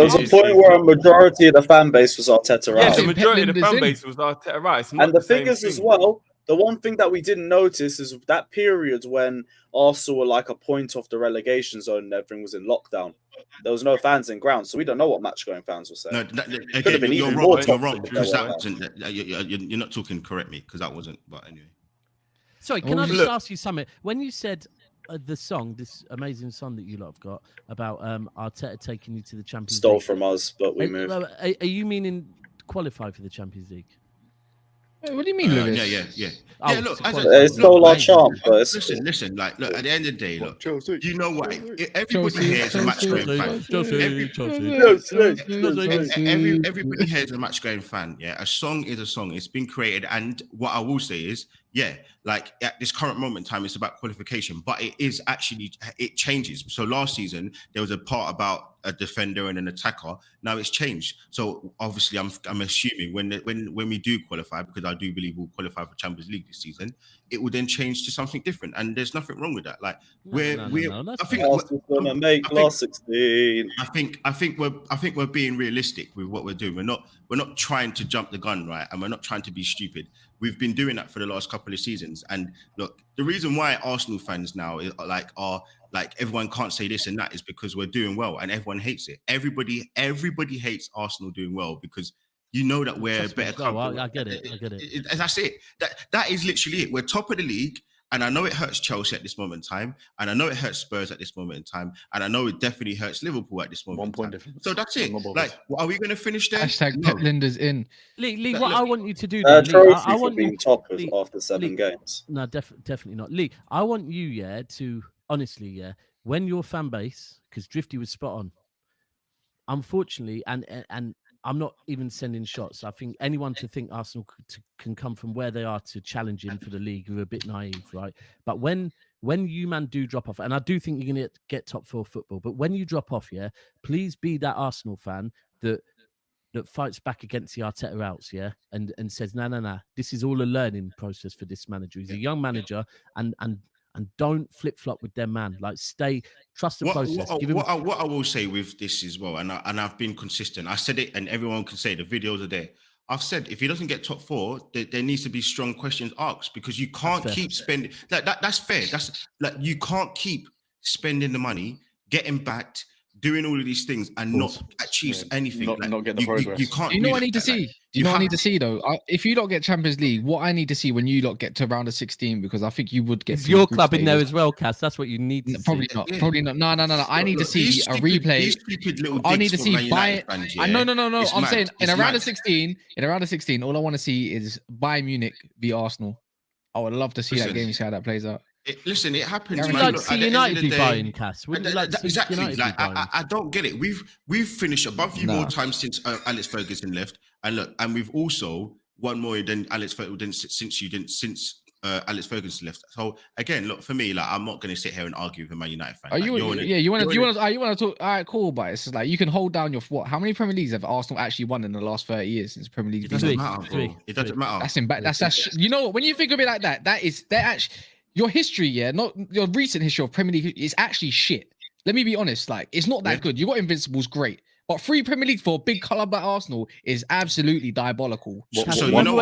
was a point where a majority of the fan base was Arteta Yeah, out. the majority of the fan base was Arteta out. It's not And the same figures thing. as well, the one thing that we didn't notice is that period when Arsenal were like a point off the relegation zone and everything was in lockdown. There was no fans in ground, so we don't know what match-going fans were saying. No, Could have been you're even wrong. more You're toxic wrong if because there that were wasn't. You're not talking correctly because that wasn't. But anyway. Sorry, can I just ask you something? When you said the song, this amazing song that you lot have got about Arteta taking you to the Champions Stole League. from us, but we moved. Are you meaning qualify for the Champions League? What do you mean, Lewis? Yeah. Oh, Yeah, look, to as I- qualify. It stole our charm, but Listen. Like, look, at the end of the day, look, you know what? Everybody here is a match-going fan. Everybody here is a match-going fan. Yeah, a song is a song. It's been created, and what I will say is, yeah, like at this current moment in time, it's about qualification, but it changes. So last season there was a part about a defender and an attacker. Now it's changed. So obviously, I'm assuming when we do qualify, because I do believe we'll qualify for Champions League this season, it will then change to something different, and there's nothing wrong with that. Like I think Arsenal's gonna make last 16. I think we're being realistic with what we're doing. We're not trying to jump the gun, right? And we're not trying to be stupid. We've been doing that for the last couple of seasons. And look, the reason why Arsenal fans now are like everyone can't say this and that is because we're doing well and everyone hates it. Everybody hates Arsenal doing well because you know that we're a better company. I get it. That's it. That is literally it. We're top of the league. And I know it hurts Chelsea at this moment in time. And I know it hurts Spurs at this moment in time. And I know it definitely hurts Liverpool at this moment 1 point in time. difference. So that's it. Like, are we going to finish there? Hashtag Pep Linda's in. Lee, what I want you to do, Lee, Trophy I for want being you top Lee, after 7 games. No, definitely not. Lee, I want you, to honestly, when your fan base, because Drifty was spot on, unfortunately, and I'm not even sending shots. I think anyone to think Arsenal can come from where they are to challenging for the league are a bit naive, right? But when you man do drop off, and I do think you're going to get top 4 football, but when you drop off, please be that Arsenal fan that fights back against the Arteta outs, and says, no, this is all a learning process for this manager. He's a young manager, and don't flip-flop with them, man. Like, trust the process. What I will say with this as well, and I've been consistent. I said it, and everyone can say the videos are there. I've said if he doesn't get top 4, there needs to be strong questions asked because you can't keep spending. That's fair. That's like you can't keep spending the money, getting backed, doing all of these things, and not achieve anything. Not get the progress. You can't. Do you know what I need to see? Do you know what I need to see though? If you don't get Champions League, what I need to see when you lot get to round of 16, because I think you would get. Is your club in there as well, Cass? That's what you need to probably see. not. Probably not. No. I need to see a replay. I need to see Bayern. No. I'm saying in a round of 16. In a round of 16, all I want to see is Bayern Munich v Arsenal. I would love to see that game. See how that plays out. Listen, it happens. Would you like to see United be buying, Cass? Would you like to see exactly. United be buying? I don't get it. We've finished above you more times since Alex Ferguson left, and we've also won more than Alex Ferguson since Alex Ferguson left. So again, look, for me, like I'm not going to sit here and argue with a Man United fan. You want to talk? All right, cool, but it's like you can hold down your what? How many Premier Leagues have Arsenal actually won in the last 30 years since Premier League? It doesn't matter. It doesn't matter. That's you know what? When you think of it like that, that actually. Your history, not your recent history of Premier League is actually shit. Let me be honest, like it's not that good. You got Invincibles, great, but 3 Premier League for a big club like Arsenal is absolutely diabolical. One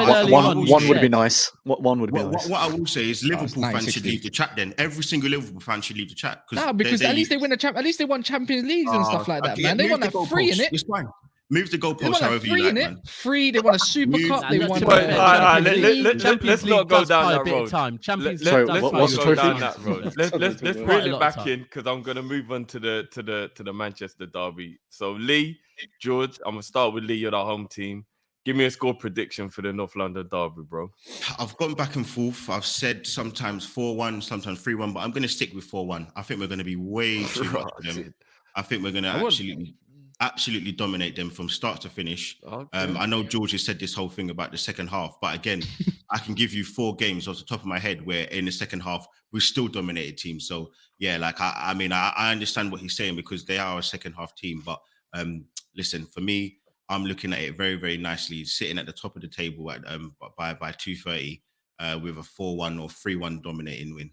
would be nice. One would be nice. What I will say is Liverpool fans should leave the chat. Then every single Liverpool fan should leave the chat because at least they win at least they won Champions Leagues and stuff like that, man. They won that free in it. It's fine. Move the They goalposts want a however you free like, in it. man. Free. They want a Super Move- Cup. They Let's want. be fair, Let's Champions not League go does down buy that a bit road. of time. Champions Let's League not does buy what's a the go bit of down trophy? time. that road. Let's Quite reel a it lot of back time. in because I'm gonna move on to the Manchester derby. So Lee, George, I'm gonna start with Lee. You're the home team. Give me a score prediction for the North London derby, bro. I've gone back and forth. I've said sometimes 4-1, sometimes 3-1, but I'm going to stick with 4-1. I think we're going to be way too much for them. I think we're going to absolutely dominate them from start to finish. Okay. I know George has said this whole thing about the second half, but again, I can give you 4 games off the top of my head where in the second half we still dominated teams. So yeah, like I mean, I understand what he's saying because they are a second half team. But listen, for me, I'm looking at it very, very nicely, sitting at the top of the table at by 2:30 with a 4-1 or 3-1 dominating win.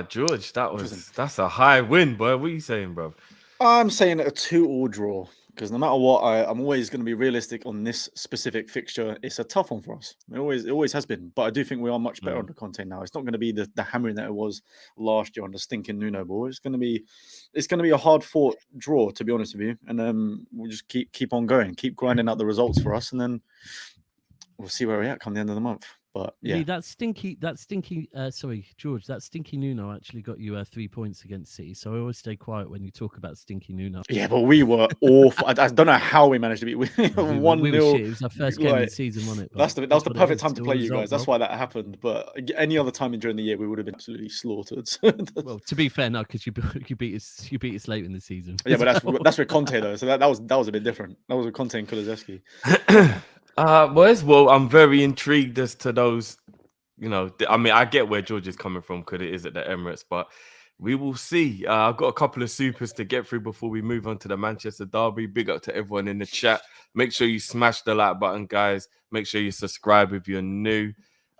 George, that's a high win, boy. What are you saying, bro? I'm saying a 2-2 draw because no matter what, I'm always going to be realistic on this specific fixture. It's a tough one for us. It always has been. But I do think we are much better under Conte now. It's not going to be the hammering that it was last year on the stinking Nuno ball. It's going to be a hard fought draw, to be honest with you. And we'll just keep on going, keep grinding out the results for us, and then we'll see where we're at come the end of the month. But yeah, Lee, that stinky. Sorry, George. That stinky Nuno actually got you 3 points against City. So I always stay quiet when you talk about stinky Nuno. yeah, but we were awful. I don't know how we managed to beat 1-0. We were shit. It was our first game of the season, wasn't it? That was the what it perfect is. time to Still play you result, guys. That's bro. why that happened. But any other time during the year, we would have been absolutely slaughtered. Well, to be fair, no, because you beat us late in the season. Yeah, but that's with Conte though. So that was a bit different. That was with Conte and Kulusevski. Boys, well, I'm very intrigued as to those. You know, I mean, I get where George is coming from because it is at the Emirates, but we will see. I've got a couple of supers to get through before we move on to the Manchester derby. Big up to everyone in the chat. Make sure you smash the like button, guys. Make sure you subscribe if you're new.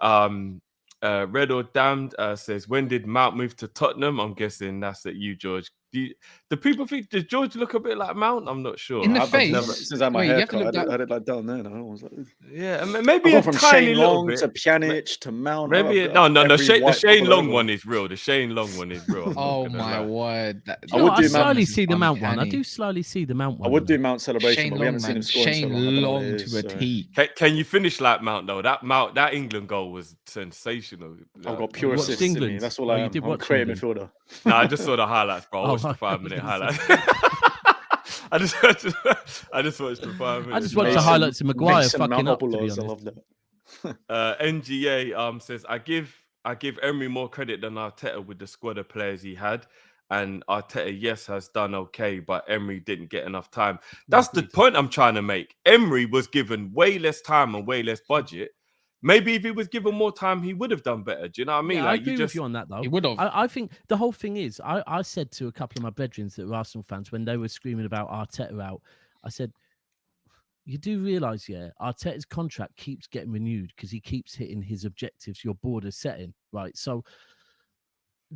Red or Damned says, when did Mount move to Tottenham? I'm guessing that's at you, George. Do people think, does George look a bit like Mount? I'm not sure. In the I've face? never, since I had my Wait, you have to haircut, look I did like down there. I was like, Yeah, I've maybe gone a from tiny Shane little Long bit. to Pjanic to Mount. Maybe I've got the every white Shane bubble Long over. one is real. The Shane Long one is real. I'm not Oh gonna my lie. word! I would do slowly Mount. see the Mount one. I Uncanny. do slowly see the Mount one. I would you do know. Mount celebration, Shane but we Long, haven't seen man. him score in so Shane long. I don't know what Long it is, to a so. T. Can you finish like Mount though? That England goal was sensational. I've got pure watched assists in me. England. That's all Oh, I you am. did I'm a watch creative England. midfielder. No, I just saw the highlights, bro. I watched the right. 5-minute highlights. I just watched the 5 minutes. I just watched the Mason- highlights of Maguire Mason fucking up. To be Mountopoulos, I honest. love that. NGA says I give Emery more credit than Arteta with the squad of players he had, and Arteta has done okay, but Emery didn't get enough time. That's the point I'm trying to make. Emery was given way less time and way less budget. Maybe if he was given more time, he would have done better. Do you know what I mean? Yeah, Like I agree you just with you on that though. He would have. I think the whole thing is, I said to a couple of my brethren that were Arsenal fans when they were screaming about Arteta out, I said, you do realise, yeah, Arteta's contract keeps getting renewed because he keeps hitting his objectives your board is setting, right? So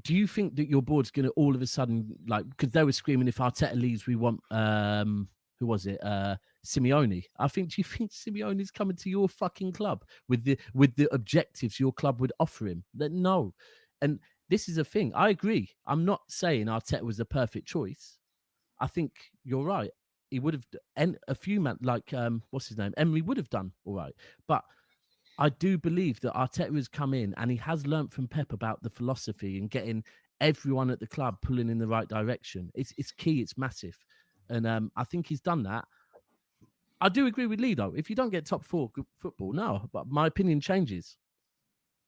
do you think that your board's going to all of a sudden, like, because they were screaming, if Arteta leaves, we want, who was it? Simeone. Do you think Simeone's coming to your fucking club with the objectives your club would offer him? No. And this is a thing. I agree. I'm not saying Arteta was the perfect choice. I think you're right. He would have, and a few man like what's his name? Emery would have done all right. But I do believe that Arteta has come in and he has learnt from Pep about the philosophy and getting everyone at the club pulling in the right direction. It's key. It's massive. And I think he's done that. I do agree with Lee, though. If you don't get top 4 football, no. But my opinion changes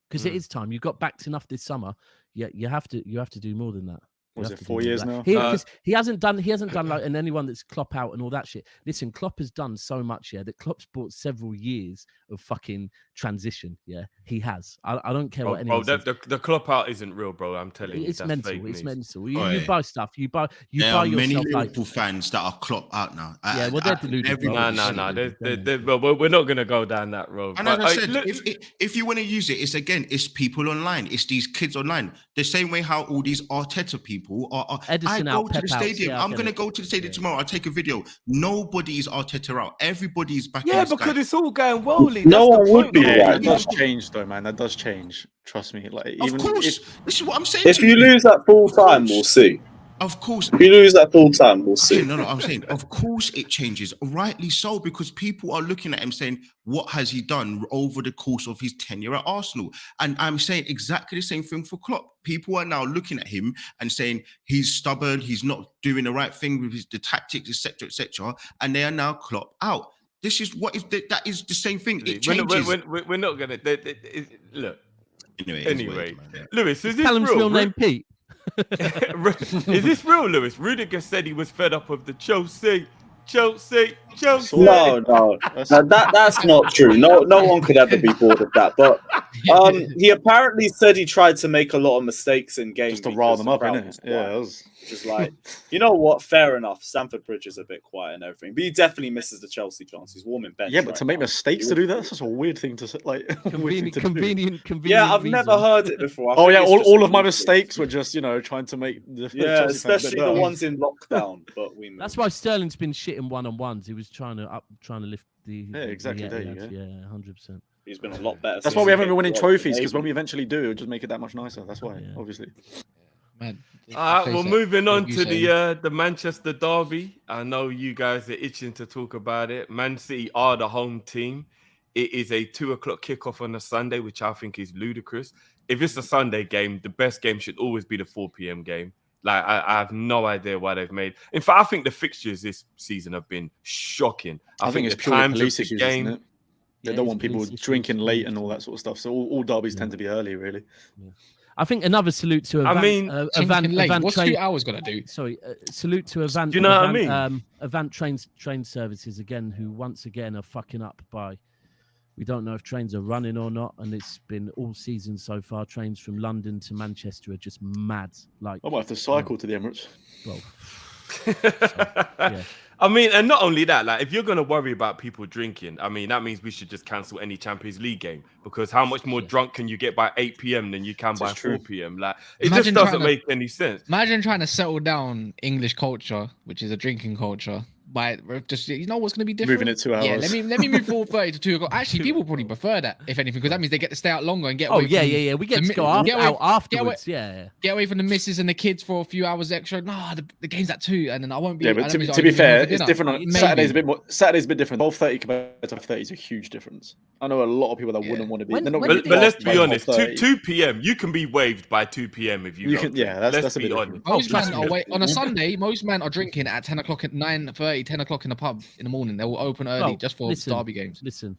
because it is time. You've got backed enough this summer. Yeah, you have to do more than that. Was it 4 years now? Because he hasn't done like and anyone that's Klopp out and all that shit. Listen, Klopp has done so much, yeah, that Klopp's brought several years of fucking transition. Yeah, he has. I don't care what anyone says. the Klopp out isn't real, bro. I'm telling you, It's that's mental. fake It's news. mental. You buy stuff. You buy There are many yourself like. Liverpool fans that are Klopp out now. Yeah, well, they're deluded. bro. No. Well, we're not gonna go down that road. And But, as I said, look, if you want to use it, it's people online. It's these kids online. The same way how all these Arteta people are. Edison I out, go to Pep the out. stadium. Yeah, I I'm get going to it. go to the stadium Yeah. tomorrow. I'll take a video. Nobody is Arteta out. Everybody's back. yeah, in the because sky. it's all going well, Lee. No That's one the would point, be, bro. right? That does change, though, man. That does change. Trust me. Like, Of even course, if, this is what I'm saying. If to you lose at full time, we'll see. Of course. If you lose at full time, we'll see. No, I'm saying, of course it changes. Rightly so, because people are looking at him saying, what has he done over the course of his tenure at Arsenal? And I'm saying exactly the same thing for Klopp. People are now looking at him and saying he's stubborn, he's not doing the right thing with the tactics, etc., etc. And they are now Klopp out. This is what is that is the same thing. It changes. We're not gonna look. Anyway, Yeah. Lewis, is this Callum's real? real name Pete. Is this real, Lewis? Rudiger said he was fed up of the Chelsea. No, that's not true. No one could ever be bored of that. But he apparently said he tried to make a lot of mistakes in games Just to rile them up, innit? Yeah, just like, you know what? Fair enough. Stamford Bridge is a bit quiet and everything, but he definitely misses the Chelsea chance. He's warming bench. Yeah, but to make mistakes to do that, that's just a weird thing to say. Like, Convenient. Yeah, I've never heard it before. Oh yeah, all of my mistakes were just trying to make the Chelsea especially the ones in lockdown. But that's why Sterling's been shitting one-on-ones. He was trying to lift the exactly. There you go. Yeah, 100%. He's been a lot better. That's why we haven't been winning trophies, because when we eventually do, it'll just make it that much nicer. That's why, obviously. Man, Well, moving on to the Manchester derby. I know you guys are itching to talk about it. Man City are the home team. It is a 2:00 kickoff on a Sunday, which I think is ludicrous. If it's a Sunday game, the best game should always be the 4 p.m. game. Like, I have no idea why they've made. In fact, I think the fixtures this season have been shocking. I think it's the purely times police of the issues, game. isn't it? They don't want people drinking late and all that sort of stuff. So all derbies tend to be early, really. Yeah. I think another salute to what's 2 hours gonna do? Sorry, salute to Avant. Do you know what I mean? Avant train services again, who once again are fucking up by. We don't know if trains are running or not, and it's been all season so far. Trains from London to Manchester are just mad. Like, I might have to cycle to the Emirates. Well, so, yeah. I mean, and not only that, like, if you're going to worry about people drinking, I mean, that means we should just cancel any Champions League game, because how much more drunk can you get by 8 p.m. than you can by 4 p.m.? Like, it just doesn't make any sense. Imagine trying to settle down English culture, which is a drinking culture, by just, what's going to be different? Moving it 2 hours. Yeah, let me move 4:30 to 2 o'clock. Actually, people probably prefer that, if anything, because that means they get to stay out longer and get away. We get to go out afterwards. Get away from the missus and the kids for a few hours extra. No, the game's at 2, and then I won't be. Yeah, but to be fair, it's different. Saturday's a bit more. Saturday's a bit different. 12:30 compared to 5:30 is a huge difference. I know a lot of people that wouldn't want to be. But let's be honest. 2 p.m. You can be waived by 2 p.m. if you can. Yeah, that's a bit different. Most men are on a Sunday. Most men are drinking at 10 o'clock at 9:30, 10 o'clock in the pub in the morning. They will open early just for derby games. Listen,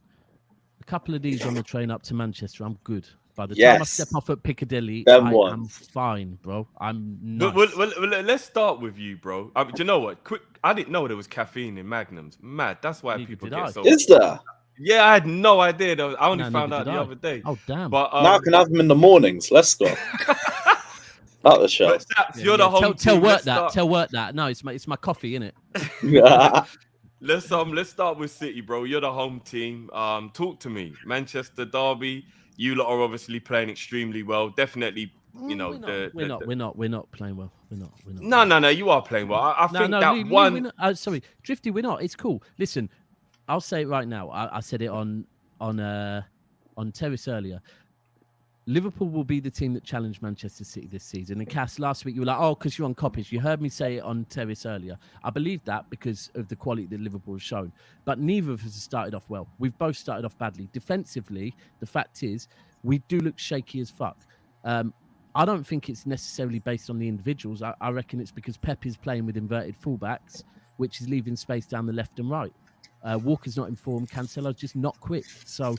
a couple of these on the train up to Manchester, I'm good. By the time I step off at Piccadilly, I'm fine, bro. I'm nice. Well, let's start with you, bro. Do you know what? I didn't know there was caffeine in Magnums. Mad. That's why people get so. Is there? Yeah, I had no idea. I only found out the other day. Oh, damn. But now I can have them in the mornings. Let's go. Out the show. But Saps, you're the home tell team. Tell work that. No, it's my coffee, innit? Let's start with City, bro. You're the home team. Talk to me. Manchester derby. You lot are obviously playing extremely well. Definitely, we're not playing well. We're not. No. You are playing well. I think sorry, Drifty. We're not. It's cool. Listen, I'll say it right now. I said it on Terrace earlier. Liverpool will be the team that challenged Manchester City this season. And Cass, last week you were like, oh, because you're on Kopish. You heard me say it on Terrace earlier. I believe that because of the quality that Liverpool has shown. But neither of us has started off well. We've both started off badly. Defensively, the fact is, we do look shaky as fuck. I don't think it's necessarily based on the individuals. I reckon it's because Pep is playing with inverted fullbacks, which is leaving space down the left and right. Walker's not in form. Cancelo's just not quick. So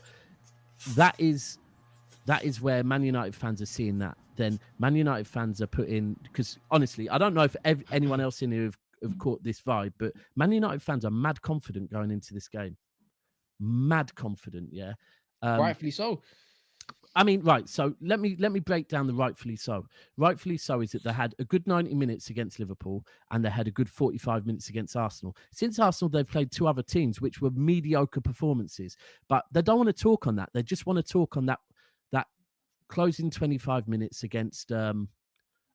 that is where Man United fans are seeing that. Then Man United fans are putting, because honestly, I don't know if anyone else in here have caught this vibe, but Man United fans are mad confident going into this game. Mad confident, yeah. Rightfully so. I mean, right. So let me break down the rightfully so. Rightfully so is that they had a good 90 minutes against Liverpool and they had a good 45 minutes against Arsenal. Since Arsenal, they've played two other teams which were mediocre performances, but they don't want to talk on that. They just want to talk on that closing 25 minutes against Arsenal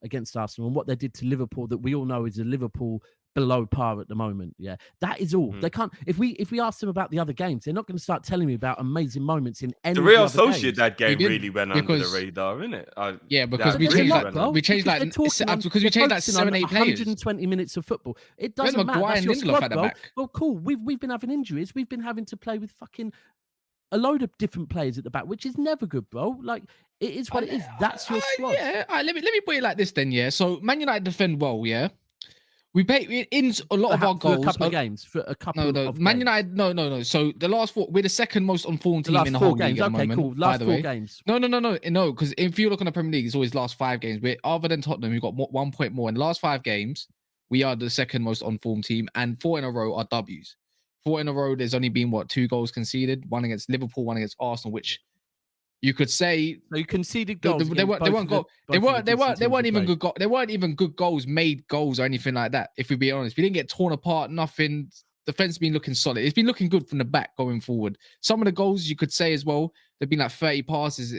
and what they did to Liverpool, that we all know is a Liverpool below par at the moment. Yeah, that is all. They can't. If we ask them about the other games, they're not going to start telling me about amazing moments in any The of Real the other games. Sociedad game We did, really went under the because- radar, innit? Yeah, because that we really changed went like under- we changed like because we changed like 7, 8 players. 120 minutes of football. It We had doesn't matter. Maguire That's and your Lindelof squad, at the bro. back. Well, cool. We've been having injuries. We've been having to play with fucking a load of different players at the back, which is never good, bro. Like it is what it is. That's your squad. Yeah, all right, let me put it like this then. Yeah, so Man United defend well. Yeah, we pay in a lot of our For goals. a couple of games. For a couple No, of Man games. United. No. So the last 4, we're the second most unformed The team last in the 4 whole games. league at the Okay, moment. cool. By Last the 4 way, games. no. Because if you look on the Premier League, it's always last 5 games. We're other than Tottenham, we've got 1 point more in the last 5 games. We are the second most unformed team, and 4 in a row are W's. 4 in a row. There's only been 2 goals conceded, 1 against Liverpool, 1 against Arsenal, which you could say So you conceded they goals. weren't even good goals, made goals or anything like that. If we be honest, we didn't get torn apart. Nothing. Defense been looking solid. It's been looking good from the back going forward. Some of the goals you could say as well. There've been like 30 passes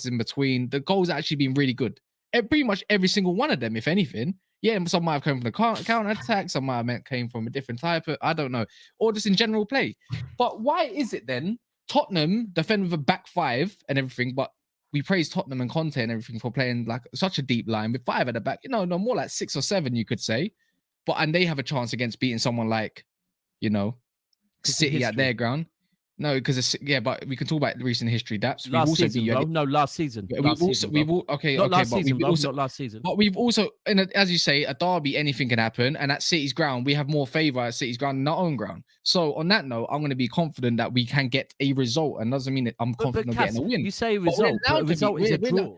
in between. The goals actually been really good. Pretty much every single one of them, if anything. Yeah, some might have come from the counter attack. Some might have came from a different type of, I don't know, or just in general play. But why is it then Tottenham defend with a back 5 and everything, but we praise Tottenham and Conte and everything for playing like such a deep line with 5 at the back? No, more like 6 or 7, you could say. And they have a chance against beating someone like, City at their ground. No, because but we can talk about recent history. That's Last season, bro. No, last season. Not last season. But we've also, as you say, a derby, anything can happen. And at City's ground, we have more favour at City's ground than our own ground. So on that note, I'm going to be confident that we can get a result. And doesn't mean that I'm confident of getting a win. You say result, but a result is a draw.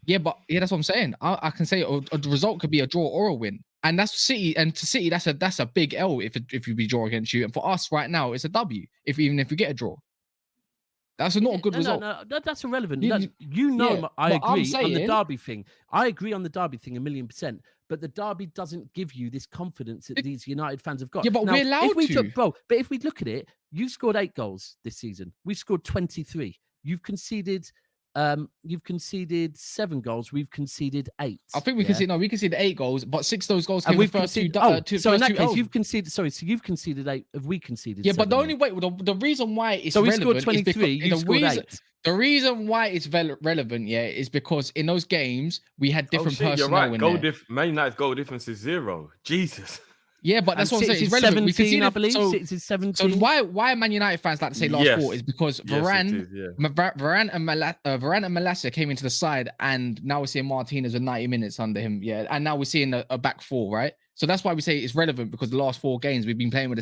Yeah, that's what I'm saying. I can say a result could be a draw or a win. And that's City, and to City, that's a big L if you be draw against you. And for us right now, it's a W. Even if we get a draw, that's not a good result. No, that's irrelevant. I agree saying, on the derby thing. I agree on the derby thing 1,000,000%. But the derby doesn't give you this confidence that these United fans have got. Yeah, but we're allowed to, But if we look at it, you've scored 8 goals this season. We've scored 23. You've conceded 7 goals. We've conceded 8. I think we conceded 8 goals, but 6 of those goals came and in the first 2. So in that case, you've conceded. Sorry, so you've conceded 8. Have we conceded? Yeah, 7, but the only way, the reason why it's so we relevant scored 23. You scored 8. The reason why it's relevant, is because in those games we had different personnel. You're right. Man United's goal difference is 0. Jesus. Yeah, but that's what I'm saying. It's relevant. 17, I believe. It's 17. So why Man United fans like to say last 4 is because Varane and Malacia came into the side, and now we're seeing Martinez with 90 minutes under him. Yeah, and now we're seeing a back 4, right? So that's why we say it's relevant, because the last 4 games we've been playing with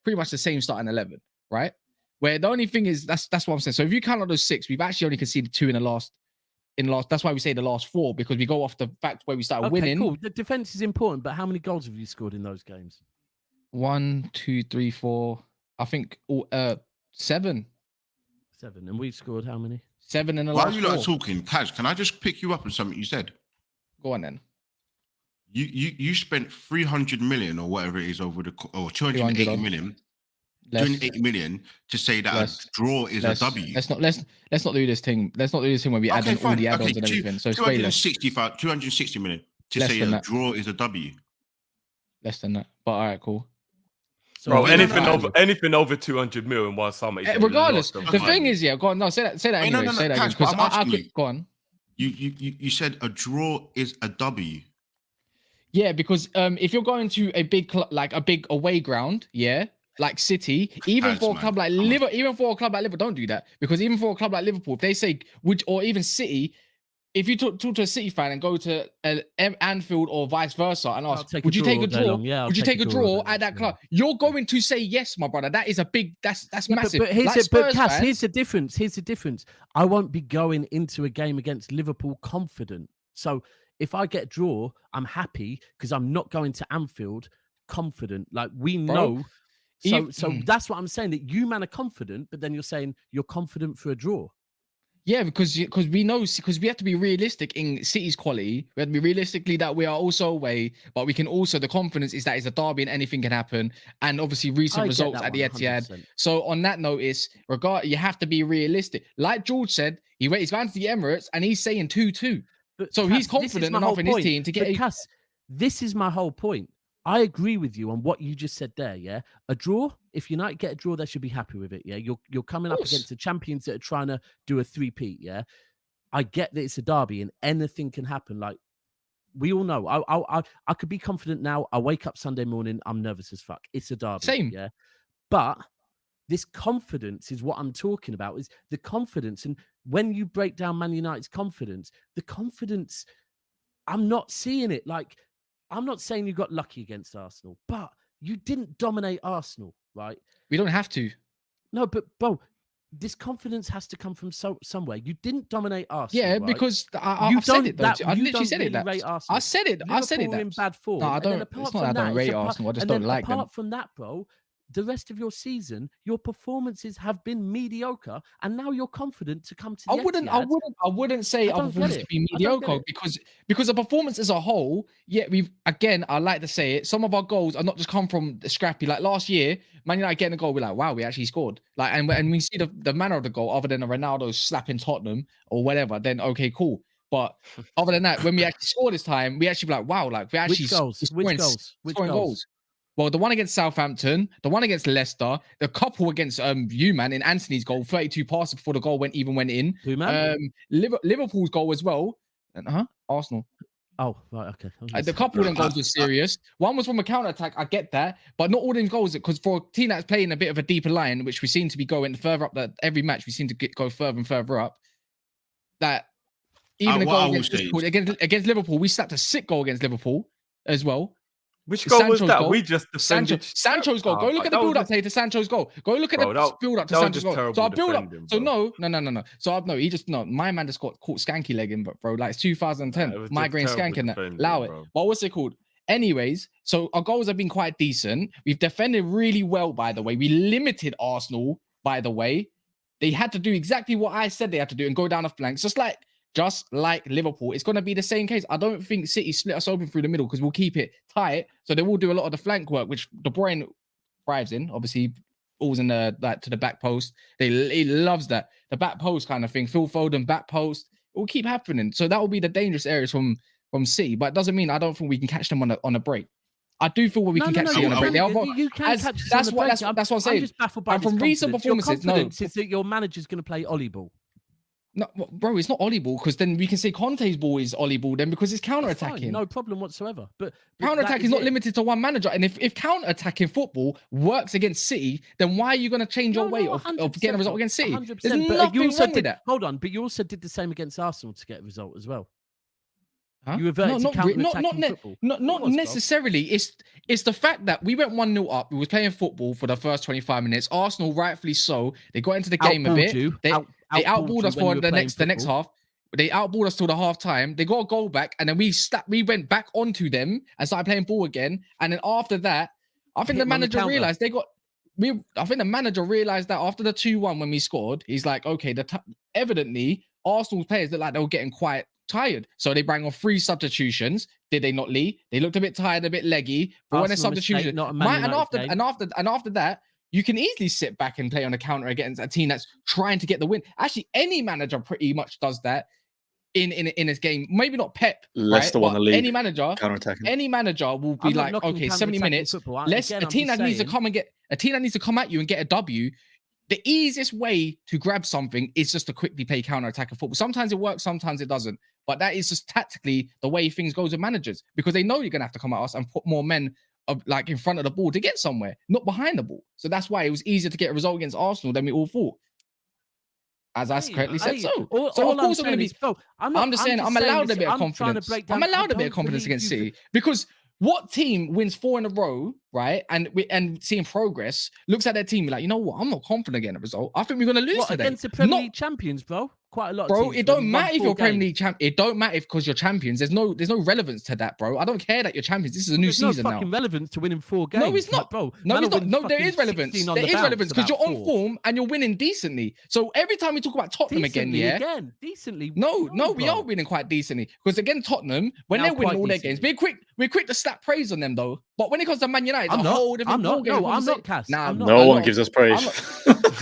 pretty much the same starting 11, right? Where the only thing is that's what I'm saying. So if you count out those 6, we've actually only conceded 2 in the last. That's why we say the last 4, because we go off the fact where we started winning. Cool. The defense is important, but how many goals have you scored in those games? 1, 2, 3, 4. I think 7. 7, and we've scored how many? 7 in the Why last are you 4. like talking, Kaz? Can I just pick you up on something you said? Go on then. You spent 300 million or whatever it is or 280 million. 280 million to say that a draw is a W. Let's not do this thing. Let's not do this thing where we add in all the add-ons and everything. So it's way less. 260 million to Less say than a that. draw is a W. Less than that. But all right, cool. So Bro, anything over 200 mil in one summer. Regardless, the thing is, go on. No, say that anyway. Say that again, Kaz, but I'm asking you. Go on. You said a draw is a W. Yeah, because if you're going to a big a big away ground, like City, even for a club like Liverpool, don't do that, because even for a club like Liverpool, if they say or even City, if you talk to a City fan and go to Anfield or vice versa and ask, would you take a draw? Would you take a draw at that club? You're going to say yes, my brother. That is a big. That's massive. But here's the difference. Here's the difference. I won't be going into a game against Liverpool confident. So if I get a draw, I'm happy because I'm not going to Anfield confident. Like we know. So that's what I'm saying, that you man are confident, but then you're saying you're confident for a draw. Yeah, because we know, because we have to be realistic in City's quality. We have to be realistically that we are also away, but we can also, the confidence is that it's a derby and anything can happen. And obviously recent results at the Etihad. 100%. So on that note, you have to be realistic. Like George said, he's going to the Emirates and he's saying 2-2. So he's confident enough in his team to get Cass, this is my whole point. I agree with you on what you just said there. Yeah, a draw. If United get a draw, they should be happy with it. Yeah, you're coming up against the champions that are trying to do a three-peat. Yeah, I get that it's a derby and anything can happen. Like we all know, I could be confident now. I wake up Sunday morning, I'm nervous as fuck. It's a derby. Same. Yeah, but this confidence is what I'm talking about. Is the confidence, and when you break down Man United's confidence, the confidence, I'm not seeing it. Like, I'm not saying you got lucky against Arsenal, but you didn't dominate Arsenal, right? We don't have to. No, but bro, this confidence has to come from somewhere. You didn't dominate Arsenal. Yeah, right? because I said it though. I literally said it. Rate Arsenal. I said it. I said it. Liverpool in bad form. No, I And then don't. apart It's not from that I don't rate it's Arsenal. I just don't like them. Apart from that, bro, the rest of your season, your performances have been mediocre, and now you're confident to come to the I wouldn't say our performance to be mediocre because the performance as a whole, yeah, I like to say it. Some of our goals are not just come from the scrappy. Like last year, Man United getting a goal, we're like, wow, we actually scored. Like, and we see the manner of the goal, other than a Ronaldo slapping Tottenham or whatever. Then okay, cool. But other than that, when we actually score this time, we actually be like, wow, like we actually Which goals? Well, the one against Southampton, the one against Leicester, the couple against you, man, in Anthony's goal, 32 passes before the goal went in. Who, man? Liverpool's goal as well. Arsenal. Oh, right, okay. The couple of them goals were serious. One was from a counter-attack, I get that, but not all them goals, because for a team that's playing a bit of a deeper line, which we seem to be going further up, every match we seem to go further and further up, that even the goal against Liverpool, we slapped a sick goal against Liverpool as well. Which goal was that? Goal. We just defended Sancho's goal. Go look at the build-up to Sancho's goal. Go look at the build-up to Sancho's goal. So I build up. So no. So he just my man just got caught skanky legging, but bro, like it's 2010, migraine skanking that. Allow it. But what's it called? Anyways, so our goals have been quite decent. We've defended really well, by the way. We limited Arsenal, by the way. They had to do exactly what I said they had to do and go down the flanks, just like Liverpool. It's going to be the same case. I don't think City split us open through the middle because we'll keep it tight. So they will do a lot of the flank work, which De Bruyne thrives in. Obviously, balls in the to the back post. He loves that. The back post kind of thing. Phil Foden, back post. It will keep happening. So that will be the dangerous areas from City. But it doesn't mean I don't think we can catch them on a break. I do feel we can catch City on a break. You can catch us on a break. That's what I'm saying. I'm just baffled by from recent performances. Your confidence is that your manager's going to play Ollie ball. No, bro, it's not Ollie ball because then we can say Conte's ball is Ollie ball then because it's counter-attacking. No problem whatsoever. But counter-attack is not limited to one manager. And if counter-attacking football works against City, then why are you going to change your way of getting a result against City? 100%. There's nothing wrong with that. Hold on, but you also did the same against Arsenal to get a result as well. Huh? You reverted to counter-attacking football. Not necessarily. It's the fact that we went 1-0 up. We were playing football for the first 25 minutes. Arsenal, rightfully so, they got into the game a bit. They outballed us for the next half. They outballed us till the half time. They got a goal back, and then we went back onto them and started playing ball again. And then after that, I think the manager realized I think the manager realized that after the 2-1 when we scored, he's like, okay, evidently Arsenal's players looked like they were getting quite tired. So they bring on 3 substitutions. Did they not, Lee? They looked a bit tired, a bit leggy. But when a substitution, and after that, you can easily sit back and play on a counter against a team that's trying to get the win. Actually, any manager pretty much does that in his game. Maybe not Pep. Leicester won the league. Any manager will be like, okay, 70 minutes. A team that needs to come at you and get a W. The easiest way to grab something is just to quickly play counter-attack football. Sometimes it works, sometimes it doesn't. But that is just tactically the way things goes with managers because they know you're going to have to come at us and put more men like in front of the ball to get somewhere, not behind the ball. So that's why it was easier to get a result against Arsenal than we all thought. As I correctly said so. So of course I'm going to be... I'm just saying I'm allowed a bit of confidence. I'm allowed a bit of confidence against City because... What team wins 4 in a row, right? And seeing progress, looks at their team like, you know what? I'm not confident getting a result. I think we're going to lose today. Against the Premier League champions, bro. Quite a lot. Bro, it don't matter if you're Premier League champion. It don't matter because you're champions. There's no relevance to that, bro. I don't care that you're champions. This is a new season now. There's no fucking relevance to winning 4 games. No, it's not, bro. No, it's not. No, there is relevance. There is relevance because you're on form and you're winning decently. So every time we talk about Tottenham decently. No, we are winning quite decently because again, Tottenham when they're winning all their games, we're quick to slap praise on them though. But when it comes to Man United, it's a whole different ballgame. No, I'm not, Cass. No one gives us praise.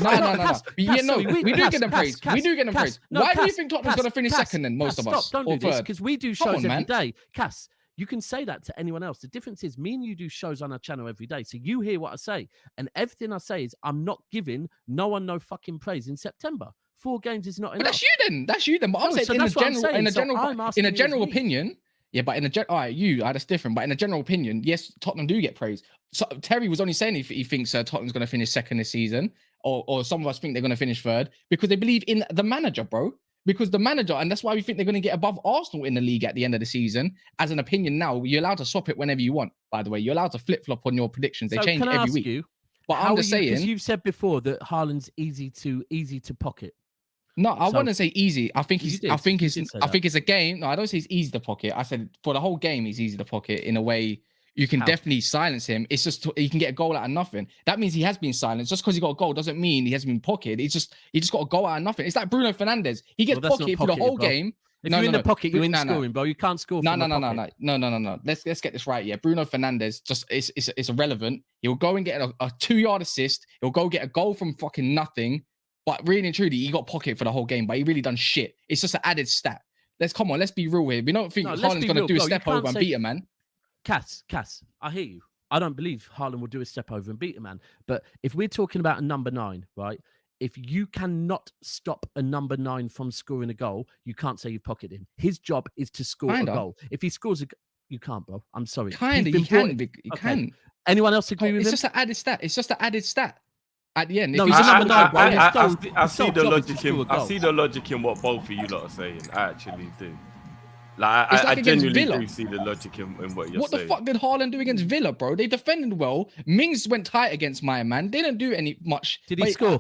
No. We do get them praise. We do get them praise. Why do you think Tottenham's going to finish second then, most of us? Stop, don't do this, because we do shows every day. Cass, You can say that to anyone else. The difference is me and you do shows on our channel every day. So you hear what I say. And everything I say is I'm not giving no one no fucking praise in September. 4 games is not But enough. that's you then. That's you then. But I'm No, saying so in a that's what I'm general, saying. in a So general, I'm in asking a you as general me. opinion, yeah. But in a all right, that's different. But in a general opinion, yes, Tottenham do get praise. So Terry was only saying if he thinks Tottenham's going to finish second this season, or some of us think they're going to finish third because they believe in the manager, bro. Because the manager, and that's why we think they're going to get above Arsenal in the league at the end of the season. As an opinion now, you're allowed to swap it whenever you want. By the way, you're allowed to flip flop on your predictions. They So change can I every ask week. you, But how I'm are just you, because saying. you've said before that Haaland's easy to pocket. No, I So- wouldn't say easy. I think You he's. did. I think You it's. did say I that. think it's a game. No, I don't say it's easy to pocket. I said for the whole game, he's easy to pocket in a way. You can How? definitely silence him. It's just he can get a goal out of nothing. That means he has been silenced. Just because he got a goal doesn't mean he hasn't been pocketed. He just got a goal out of nothing. It's like Bruno Fernandes. He gets Well, that's not pocketed for the pocketed, whole bro. game. If you're in the pocket, you're in No. scoring, bro. You can't score No, from no, the no, pocket. no. Let's get this right. Yeah, Bruno Fernandes just it's irrelevant. He'll go and get a 2-yard assist. He'll go get a goal from fucking nothing. But really and truly, he got pocket for the whole game. But he really done shit. It's just an added stat. Let's be real here. We don't think No, let's Haaland's be gonna real, do a bro. You step can't over and say- beat a man. Cass, I hear you. I don't believe Haaland will do a step over and beat a man. But if we're talking about a number 9, right? If you cannot stop a number 9 from scoring a goal, you can't say you've pocketed him. His job is to score Kinda. a goal. If he scores you can't, bro. I'm sorry. Kinda, He's you been brought- can. You Okay. can. Anyone else agree with It's him? just an added stat. It's just an added stat at the end. No, If he's he's a number 9, bro. His I sole see the job is to logic score a in. I goal. see the logic in what both of you lot are saying. I actually do. Like It's I like against genuinely Villa. do see the logic in what you're What saying. the fuck did Haaland do against Villa, bro? They defended well. Mings went tight against my man. They didn't do any much. Did he But score?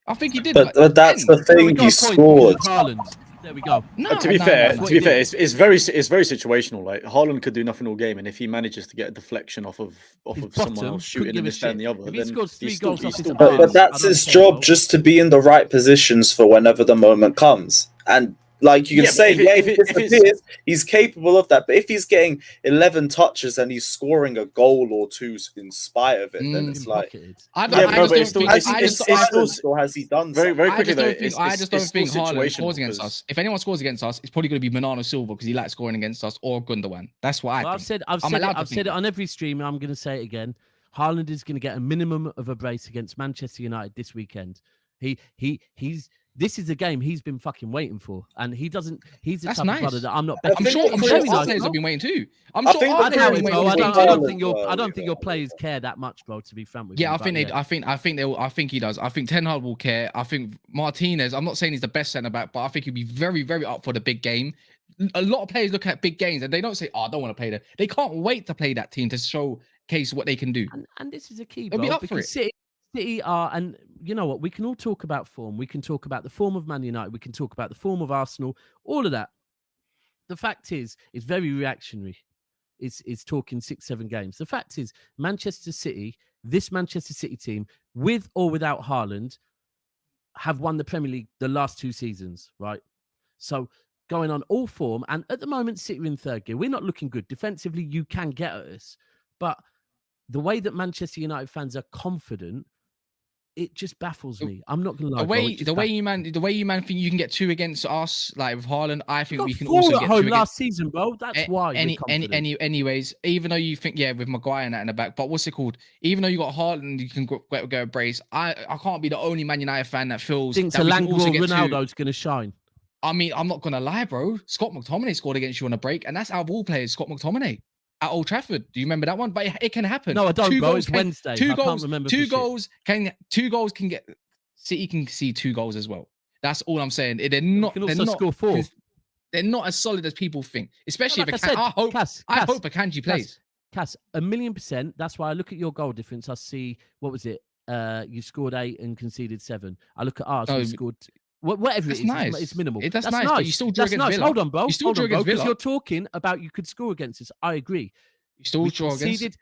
I think he did. But that's the So we thing. got He a point scored. because of Haaland. There we go. No, To be no, fair, no, no. what to be he fair, did. it's very situational. Like Haaland could do nothing all game, and if he manages to get a deflection off of His someone bottom else couldn't shooting give and a this, that, and the shit. other, If he then scores 3 he's goals still, off he's his still arm, brilliant. But that's I his don't care, job, bro. just to be in the right positions for whenever the moment comes. And like you can Yeah, but say, if it- yeah, if he it- if it's- disappears, he's capable of that. But if he's getting 11 touches and he's scoring a goal or 2 in spite of it, then Mm. it's like, I Yeah, don't, I bro, just but don't it's still- think. has he I been just, silenced or has he done Very, something? very I quickly just though, don't think. I just don't think Haaland scores against because- us. If anyone scores against us, it's probably going to be Bernardo Silva because he likes scoring against us, or Gundogan. That's what I Well, think. I've said I'm allowed to I've think said it that. on every stream. I'm going to say it again. Haaland is going to get a minimum of a brace against Manchester United this weekend. He's this is a game he's been fucking waiting for, and he doesn't. He's the That's type nice. of brother that I'm not. I I'm think sure. the I'm sure Very nice, Arsenal bro. have been waiting too. I'm I sure think the I Arsenal doubt have it, been bro. waiting I for don't too. think your I don't Well, think your players care that much, bro. To be frank with Yeah, you, I think but they. I think they. I think he does. I think Ten Hag will care. I think Martinez. I'm not saying he's the best centre back, but I think he'll be very, very up for the big game. A lot of players look at big games and they don't say, "Oh, I don't want to play that." They can't wait to play that team to showcase what they can do. And this is a key, They'll bro, be up for because it. City are, and you know what? We can all talk about form. We can talk about the form of Man United. We can talk about the form of Arsenal. All of that. The fact is, it's very reactionary. It's talking 6-7 games. The fact is, Manchester City, this Manchester City team, with or without Haaland, have won the Premier League the last 2 seasons, right? So going on all form, and at the moment, City are in third gear. We're not looking good defensively. You can get at us, but the way that Manchester United fans are confident, it just baffles me. I'm not gonna lie. The bro, way it just the way you man think you can get 2 against us, like with Haaland, I think got we can 4 also at get home 2 against. last season, bro. That's why. we're confident. Anyways, even though you think, yeah, with Maguire and that in the back, but what's it called? Even though you got Haaland, you can go a brace. I can't be the only Man United fan that feels Thinks that we can Alangro also get 2. Ronaldo's gonna shine. I mean, I'm not gonna lie, bro. Scott McTominay scored against you on a break, and that's out of all players, Scott McTominay at Old Trafford. Do you remember that one? But it can happen. No, I don't, 2 bro. goals It's Wednesday. I can't remember. for 2 shit. goals can get. City can see 2 goals as well. That's all I'm saying. They're not. can They're also not. score 4. They're not as solid as people think. Especially Like if I said, I hope. Cass, I hope Akanji plays. Cass, 1,000,000%. That's why I look at your goal difference. I see, what was it? You scored 8 and conceded 7. I look at ours. Oh, We scored whatever it that's is. nice. It's minimal. That's nice, but you still drew That's against nice. Villa. Hold on, bro. You still Hold drew on, bro. against Because Villa. you're talking about you could score against us. I agree. You still We draw against.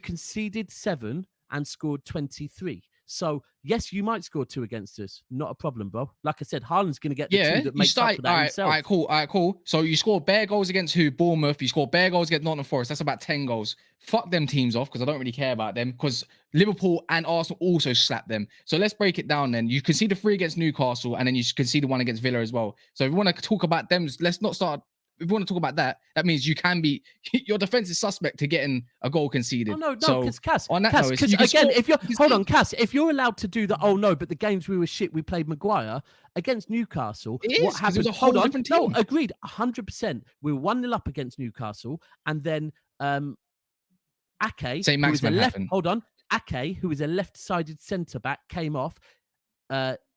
conceded 7 and scored 23. So yes, you might score 2 against us. Not a problem, bro. Like I said, Haaland's going to get the 2 that You makes up start. for that himself. All right, cool. So you score bare goals against who? Bournemouth. You score bare goals against Nottingham Forest. That's about 10 goals. Fuck them teams off because I don't really care about them because Liverpool and Arsenal also slapped them. So let's break it down then. You conceded 3 against Newcastle and then you conceded 1 against Villa as well. So if we want to talk about them, let's not start if you want to talk about that, that means you can be your defense is suspect to getting a goal conceded. Oh, no, So, because Cass, on that Cass, note, 'cause you can again, score- if you're you can hold see- on, Cass, if you're allowed to do the oh no, but the games we were shit, we played Maguire against Newcastle. It What is, 'cause it happened? was a whole Hold on, different no, team. agreed, 100%. We were 1-0 up against Newcastle, and then Ake, St. who was a Maximin left. happened. Hold on, Ake, who was a left-sided centre back, came off.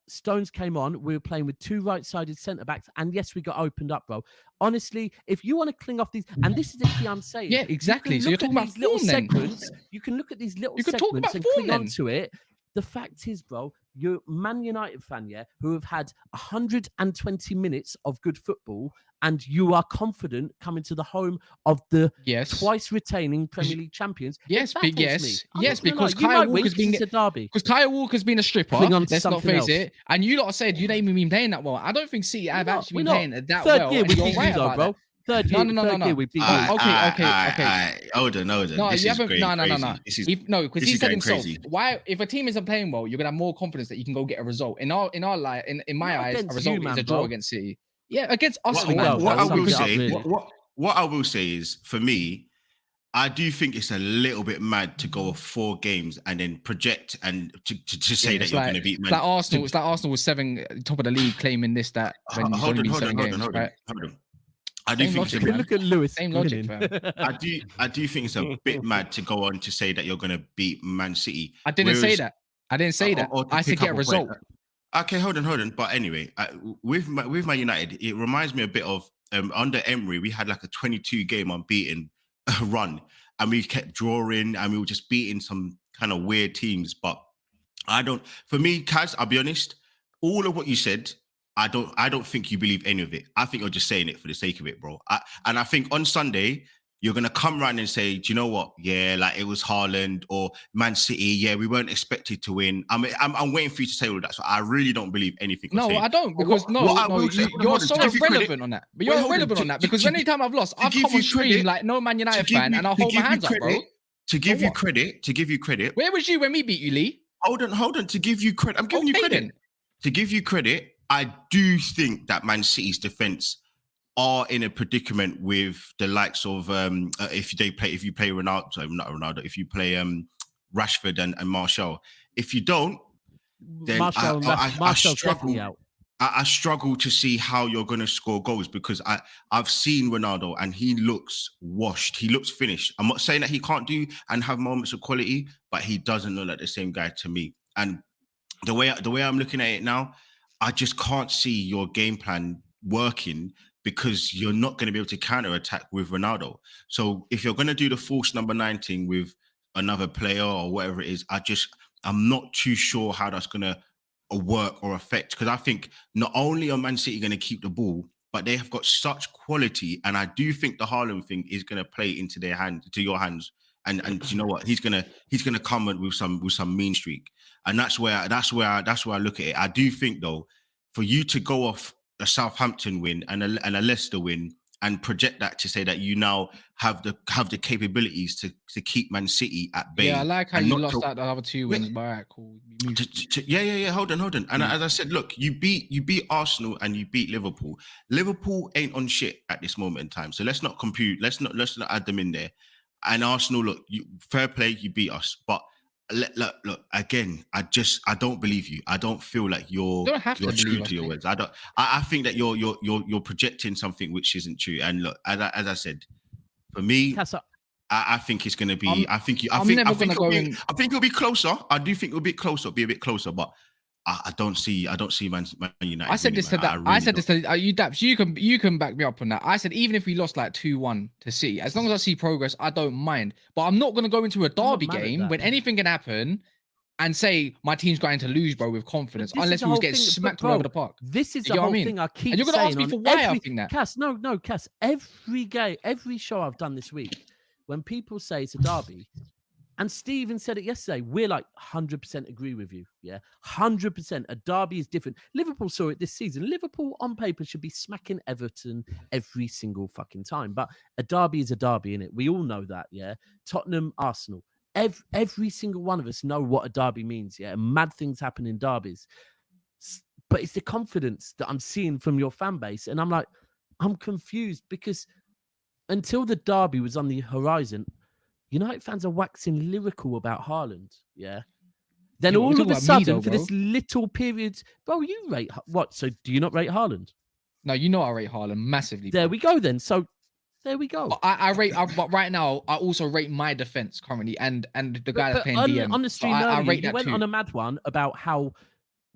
Stones came on. We were playing with 2 right-sided centre backs, and yes, we got opened up, bro. Honestly, if you want to cling off these, and this is the key I'm saying. Yeah, exactly. You So can you're look talking at about these little form then. segments. You can look at these little You could talk segments about and form cling then. onto it. The fact is, bro, you're a Man United fan, yeah, who have had 120 minutes of good football, and you are confident coming to the home of the Yes. twice retaining Premier League champions. It Yes, baffles me. yes, I'm yes, not gonna because lie. You Kyle might win Walker's 'cause been it's a derby. because Kyle Walker's been a stripper. Cling on to Let's not something face else. it. And you lot said you ain't even been playing that well. I don't think City have actually We're been not. playing that Third well. year we and you're beat you, right though, about bro. that. Third No, year, no, no, no, third year no. we beat you. Okay. Hold on. No, This you is haven't. going No, crazy. This is no, because this he is said going himself. crazy. Why, if a team isn't playing well, you're gonna have more confidence that you can go get a result. In my Not eyes, against a result you, is man, a draw bro. against City. Yeah, against us. What we go, what I bro. will Sums it up, say, really. what I will say is, for me, I do think it's a little bit mad to go 4 games and then project and to say that it's you're like, going to beat it's Man. like Arsenal. It's like Arsenal was 7 top of the league, claiming this that when it's only been 7 games. Right? Hold on. I do Same think it's a logic, bit, man. Look at Lewis. Same logic, grinning. fam. I do think it's a bit mad to go on to say that you're going to beat Man City. I didn't say Whereas- that. I didn't say that. or to I said pick get a up result. point. Okay, hold on. But anyway, with my United, it reminds me a bit of under Emery. We had like a 22 game unbeaten run, and we kept drawing, and we were just beating some kind of weird teams. But for me, Kaz, I'll be honest. All of what you said, I don't think you believe any of it. I think you're just saying it for the sake of it, bro. And I think on Sunday, you're going to come around and say, do you know what? Yeah, like it was Haaland or Man City. Yeah, we weren't expected to win. I'm waiting for you to say all that. So I really don't believe anything. No, I don't, because you're so irrelevant on that. But you're irrelevant on that because anytime I've lost, I've come on stream like no Man United fan and I'll hold my hands up, bro. To give you credit. Where was you when we beat you, Lee? Hold on. To give you credit, I'm giving you credit. Then. To give you credit, I do think that Man City's defense are in a predicament with the likes of if you play Ronaldo, sorry, not Ronaldo, if you play Rashford and Martial. If you don't, then Martial's definitely out. I struggle to see how you're going to score goals because I've seen Ronaldo and he looks washed. He looks finished. I'm not saying that he can't do and have moments of quality, but he doesn't look like the same guy to me. And the way I'm looking at it now, I just can't see your game plan working because you're not going to be able to counter-attack with Ronaldo. So if you're going to do the false number 19 with another player or whatever it is, I'm not too sure how that's going to work or affect, because I think not only are Man City going to keep the ball, but they have got such quality, and I do think the Haaland thing is going to play into your hands. And you know what? He's gonna come with some mean streak, and that's where I look at it. I do think though, for you to go off a Southampton win and a Leicester win and project that to say that you now have the capabilities to keep Man City at bay. Yeah, I like how you lost out the other 2 wins. But all right, cool. Yeah. Hold on. And as I said, look, you beat Arsenal and you beat Liverpool. Liverpool ain't on shit at this moment in time. So let's not compute. Let's not add them in there. And Arsenal, look, fair play, you beat us. But look again. I don't believe you. I don't feel like you're true to your words. I think that you're projecting something which isn't true. And look, as I said, for me, I think it's going to be. I think it'll be closer. I do think it'll be a bit closer, but I don't see Man United. I said this to that. I said this to you, Daps. You can back me up on that. I said even if we lost like 2-1 to City, as long as I see progress, I don't mind. But I'm not going to go into a derby game when anything can happen and say my team's going to lose, bro, with confidence, unless we get smacked all over the park. This is the whole thing I keep saying. And you're going to ask me for why I think that. Cass, no, Cass. Every game, every show I've done this week, when people say it's a derby. And Steven said it yesterday. We're like 100% agree with you. Yeah, 100%. A derby is different. Liverpool saw it this season. Liverpool on paper should be smacking Everton every single fucking time. But a derby is a derby, innit? We all know that, yeah? Tottenham, Arsenal. Every single one of us know what a derby means, yeah? And mad things happen in derbies. But it's the confidence that I'm seeing from your fan base. And I'm like, I'm confused because until the derby was on the horizon, United fans are waxing lyrical about Haaland. Yeah. Then Yeah, but we're all of talking a about me sudden, though, for this little period, bro, you rate what? So do you not rate Haaland? No, you know I rate Haaland massively. There bro. we go then. So there we go. But but right now, I also rate my defense currently, and the guy that's playing on, DM. on the So stream I earlier, rate you that went too. on a mad one about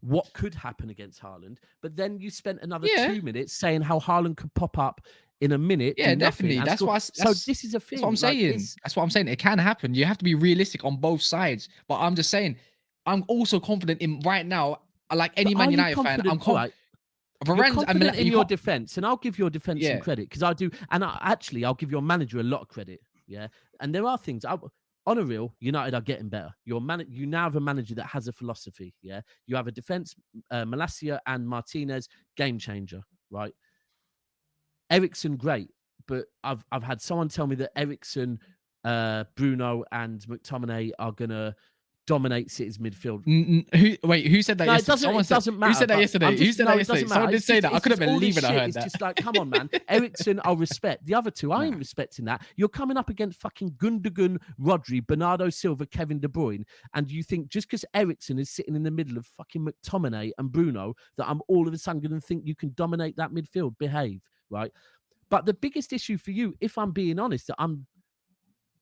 what could happen against Haaland, but then you spent another Yeah. 2 minutes saying how Haaland could pop up in a minute. Yeah, do nothing, definitely. and That's score. why. So this is a thing. That's what I'm saying. That's what I'm saying. It can happen. You have to be realistic on both sides. But I'm just saying, I'm also confident in right now. Like any Man United fan, I'm confident. You're confident in you your can't- defense, and I'll give your defense some Yeah. credit because I do. And I'll give your manager a lot of credit. Yeah, and there are things. On a real, United are getting better. You now have a manager that has a philosophy. Yeah, you have a defense, Malacia and Martinez, game changer, right? Ericsson, great, but I've had someone tell me that Ericsson, Bruno, and McTominay are gonna dominate City's midfield. Who said that? No, yesterday? it doesn't matter. Who said that but yesterday? I'm Who just- said no, that it yesterday? doesn't Someone matter. did It's say just- that. I it's couldn't just all believe this it. I shit heard is that. just like, come on, man. Ericsson, I'll respect. The other two, I ain't respecting that. You're coming up against fucking Gundogan, Rodri, Bernardo Silva, Kevin De Bruyne, and you think just because Ericsson is sitting in the middle of fucking McTominay and Bruno that I'm all of a sudden going to think you can dominate that midfield? Behave, right? But the biggest issue for you, if I'm being honest, that I'm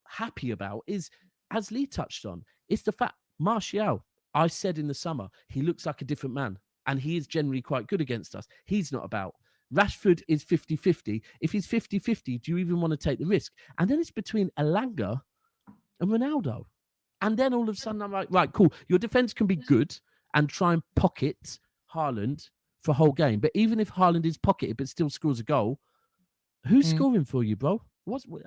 happy about is, as Lee touched on, it's the fact Martial, I said in the summer, he looks like a different man and he is generally quite good against us. He's not about. Rashford is 50-50. If he's 50-50, do you even want to take the risk? And then it's between Elanga and Ronaldo. And then all of a sudden I'm like, right, cool. Your defense can be good and try and pocket Haaland for a whole game. But even if Haaland is pocketed but still scores a goal, who's scoring for you, bro?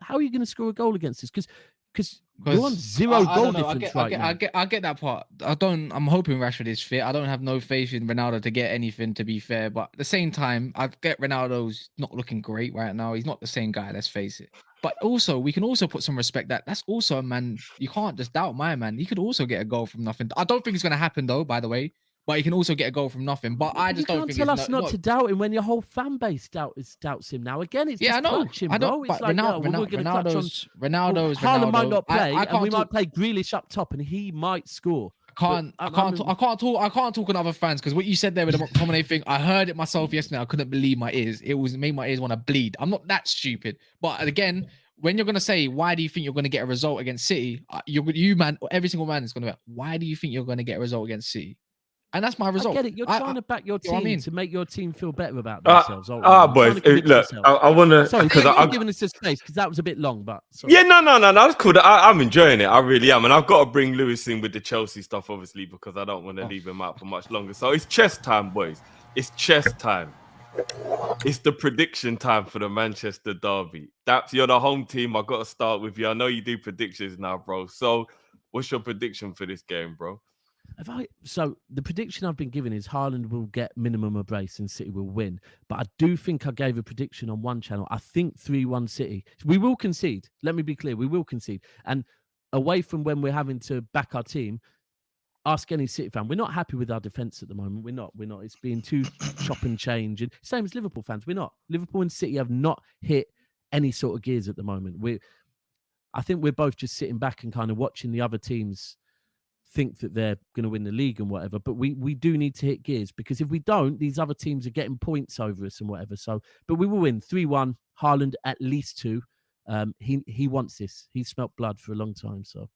How are you going to score a goal against this? Because you're on zero goal difference right now. I get that part. I'm hoping Rashford is fit. I don't have no faith in Ronaldo to get anything, to be fair. But at the same time, I get Ronaldo's not looking great right now. He's not the same guy, let's face it. But also, we can also put some respect that's also a man. You can't just doubt my man. He could also get a goal from nothing. I don't think it's going to happen, though, by the way. But he can also get a goal from nothing. But I just don't think tell us not to doubt him when your whole fan base doubts him now. Again, it's just I know. clutching, I know. bro. It's But like, we're going to clutch on. Ronaldo's Haaland might not I play, and we can't might play Grealish up top, and he might score. I can't talk on other fans because what you said there with the McTominay thing, I heard it myself yesterday. I couldn't believe my ears. It made my ears want to bleed. I'm not that stupid. But again, when you're gonna say, why do you think you're gonna get a result against City? You man, every single man is gonna be, why do you think you're gonna get a result against City? And that's my result. I get it. You're trying to back your team to make your team feel better about themselves. Boys, look, I want to. Sorry, because I'm giving us a space because that was a bit long, but sorry. Yeah, no, that's cool. I'm enjoying it. I really am, and I've got to bring Lewis in with the Chelsea stuff, obviously, because I don't want to leave him out for much longer. So it's chess time, boys. It's chess time. It's the prediction time for the Manchester derby. You're the home team. I've got to start with you. I know you do predictions now, bro. So what's your prediction for this game, bro? So the prediction I've been given is Haaland will get minimum a brace and City will win. But I do think I gave a prediction on one channel. I think 3-1 City. We will concede. Let me be clear. We will concede. And away from when we're having to back our team, ask any City fan. We're not happy with our defence at the moment. We're not. It's being too chop and change. And same as Liverpool fans. We're not. Liverpool and City have not hit any sort of gears at the moment. I think we're both just sitting back and kind of watching the other teams think that they're going to win the league and whatever, but we do need to hit gears, because if we don't, these other teams are getting points over us and whatever. So, but we will win 3-1. Haaland at least 2. He wants this. He's smelt blood for a long time. So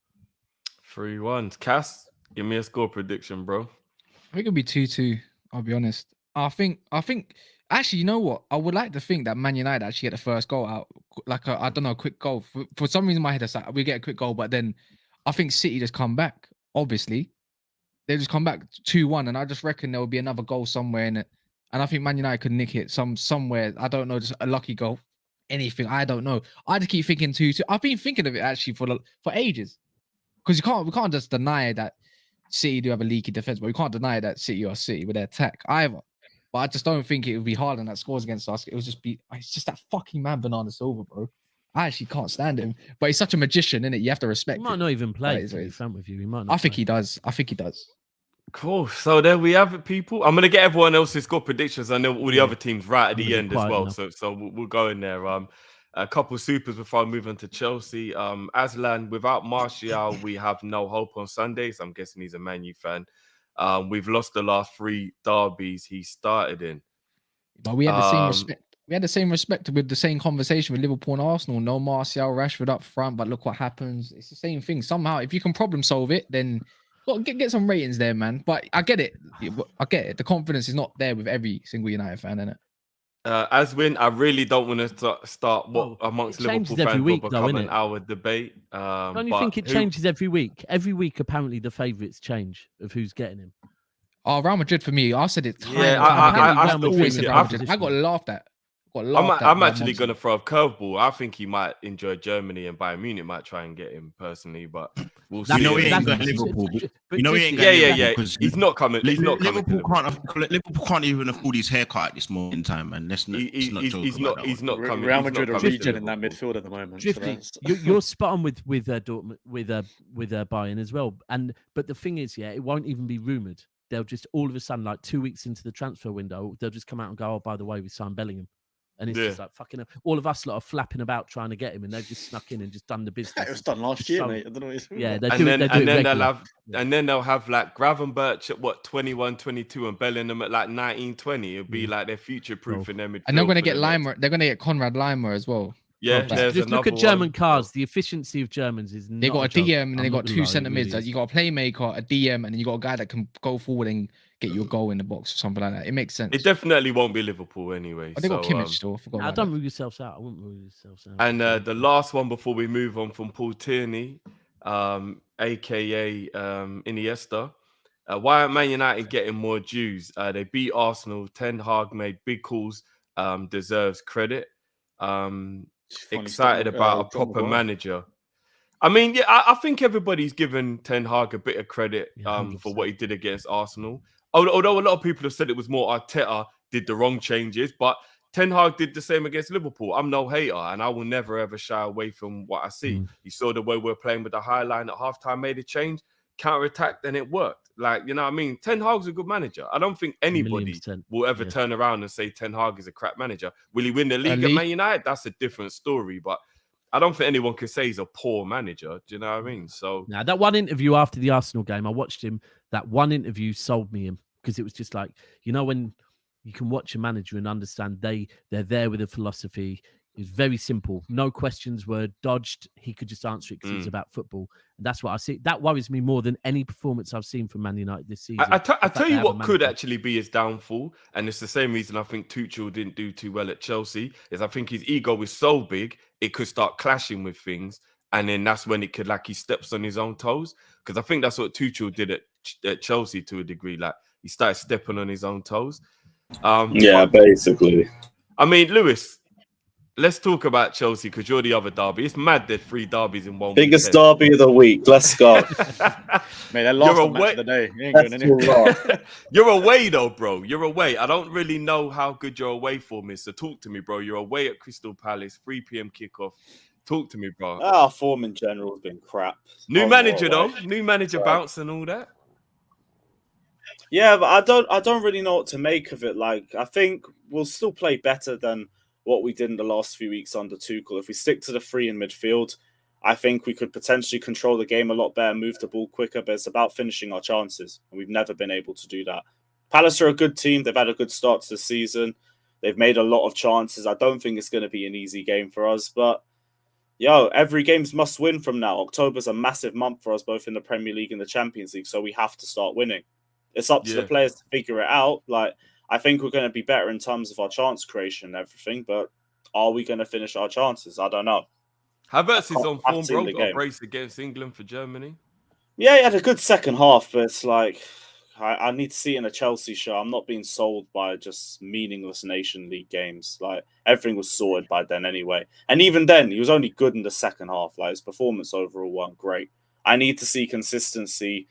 3-1. Cass, give me a score prediction, bro. I think it'll be 2-2. I'll be honest. I think. Actually, you know what? I would like to think that Man United actually get the first goal out, like I don't know, a quick goal. For some reason, in my head is like we get a quick goal, but then I think City just come back. Obviously, they just come back 2-1, and I just reckon there will be another goal somewhere in it. And I think Man United could nick it somewhere. I don't know, just a lucky goal, anything. I don't know. I just keep thinking 2-2. I've been thinking of it actually for ages, because we can't just deny that City do have a leaky defense, but we can't deny that City are City with their attack either. But I just don't think it would be Haaland that scores against us. It would just be, it's just that fucking man Bernardo Silva, bro. I actually can't stand him, but he's such a magician, innit? You have to respect him. He might not even play. To be frank with you, he might not. I think he does. Cool. So there we have it, people. I'm gonna get everyone else's score predictions. I know all the Yeah. other teams right at I'm the gonna be end as quiet well. now. So we'll go in there. A couple supers before I move on to Chelsea. Aslan, without Martial, we have no hope on Sundays. I'm guessing he's a Man U fan. We've lost the last 3 derbies he started in. But we had the same respect. We had the same respect with the same conversation with Liverpool and Arsenal. No Martial, Rashford up front, but look what happens. It's the same thing. Somehow, if you can problem solve it, then get some ratings there, man. But I get it. I get it. The confidence is not there with every single United fan, innit? Aswin, I really don't want to start what Well, amongst it changes Liverpool every fans week, will though, become an innit? hour debate. Don't you But think it who- changes every week? Every week, apparently, the favourites change of who's getting him. Oh, Real Madrid for me. I said it time Yeah, and time again. I I've still always think said it. Real Madrid. I got laughed at. I'm by actually going to Monty. throw a curveball. I think he might enjoy Germany, and Bayern Munich might try and get him personally, but we'll see. You know he ain't That's- got Liverpool. but You know he Drifty, ain't Yeah, got yeah, Liverpool yeah. because He's not coming. He's not coming. to Liverpool can't even afford his haircut at this moment in time, and let's not, let's not joke He's about not. that He's one. not coming. Real he's not Madrid are coming to regen in that Liverpool. midfield at the moment. So Drifty, that's- you're spot on with Dortmund with Bayern as well. But the thing is, yeah, it won't even be rumored. They'll just all of a sudden, like 2 weeks into the transfer window, they'll just come out and go, "Oh, by the way, we signed Bellingham," and it's Yeah. just like fucking. All of us lot are flapping about trying to get him, and they've just snuck in and just done the business. it was done last It's year, so- mate. I don't know what you're Yeah, talking they about. do it. They do it then regular. they'll have like Gravenberch at what 21, 22, and Bellingham at like 19, 20. It'll be like they're future proofing their midfield. And they're going to for get the next- Limer. They're going to get Conrad Limer as well. Yeah, Bro, there's Just look another at German one. cars. The efficiency of Germans is They not got a joke. DM and then they I'm got not gonna two lie, it centre mids. really is. You got a playmaker, a DM, and then you got a guy that can go forward and get you a goal in the box or something like that. It makes sense. It definitely won't be Liverpool anyway. But they got so, Kimmich still. I forgot Nah, about don't that. rule yourselves out. I wouldn't rule yourselves out. And the last one before we move on from Paul Tierney, aka Iniesta. Why aren't Man United getting more dues? They beat Arsenal. Ten Hag made big calls. Deserves credit. Excited about a proper manager. I mean, yeah, I think everybody's given Ten Hag a bit of credit Yeah, for what he did against Arsenal. Although a lot of people have said it was more Arteta did the wrong changes, but Ten Hag did the same against Liverpool. I'm no hater, and I will never ever shy away from what I see. You saw the way we're playing with the high line at halftime, made a change, counter-attacked, and it worked. Like, you know what I mean? Ten Hag's a good manager. I don't think anybody will ever turn around and say Ten Hag is a crap manager. Will he win the league at Man United? That's a different story, but I don't think anyone can say he's a poor manager. Do you know what I mean? So now that one interview after the Arsenal game, I watched him. That one interview sold me him because it was just like, you know, when you can watch a manager and understand they're there with a philosophy. It was very simple. No questions were dodged. He could just answer it because it's about football. And that's what I see. That worries me more than any performance I've seen from Man United this season. I tell you what could actually be his downfall, and it's the same reason I think Tuchel didn't do too well at Chelsea, is I think his ego is so big, it could start clashing with things, and then that's when it could, like, he steps on his own toes. Because I think that's what Tuchel did at Chelsea to a degree. Like, he started stepping on his own toes. Basically. I mean, Lewis, let's talk about Chelsea because you're the other derby. It's mad there's 3 derbies in one Biggest weekend. derby of the week. Let's go. Mate, that last match of the day. You ain't going anywhere. You're away though, bro. You're away. I don't really know how good your away form is. So talk to me, bro. You're away at Crystal Palace, 3 p.m. kickoff. Talk to me, bro. Our form in general has been crap. New manager though. New manager bounce and all that. Yeah, but I don't really know what to make of it. Like, I think we'll still play better than what we did in the last few weeks under Tuchel. If we stick to the 3 in midfield, I think we could potentially control the game a lot better, move the ball quicker, but it's about finishing our chances. And we've never been able to do that. Palace are a good team. They've had a good start to the season. They've made a lot of chances. I don't think it's going to be an easy game for us, but every game's must win from now. October's a massive month for us, both in the Premier League and the Champions League, so we have to start winning. It's up to the players to figure it out. Like, I think we're going to be better in terms of our chance creation and everything, but are we going to finish our chances? I don't know. Havertz is on form, bro. the Got a game. brace against England for Germany. Yeah, he had a good second half, but it's like, I need to see it in a Chelsea show. I'm not being sold by just meaningless Nation League games. Like, everything was sorted by then anyway. And even then, he was only good in the second half. Like, his performance overall wasn't great. I need to see consistency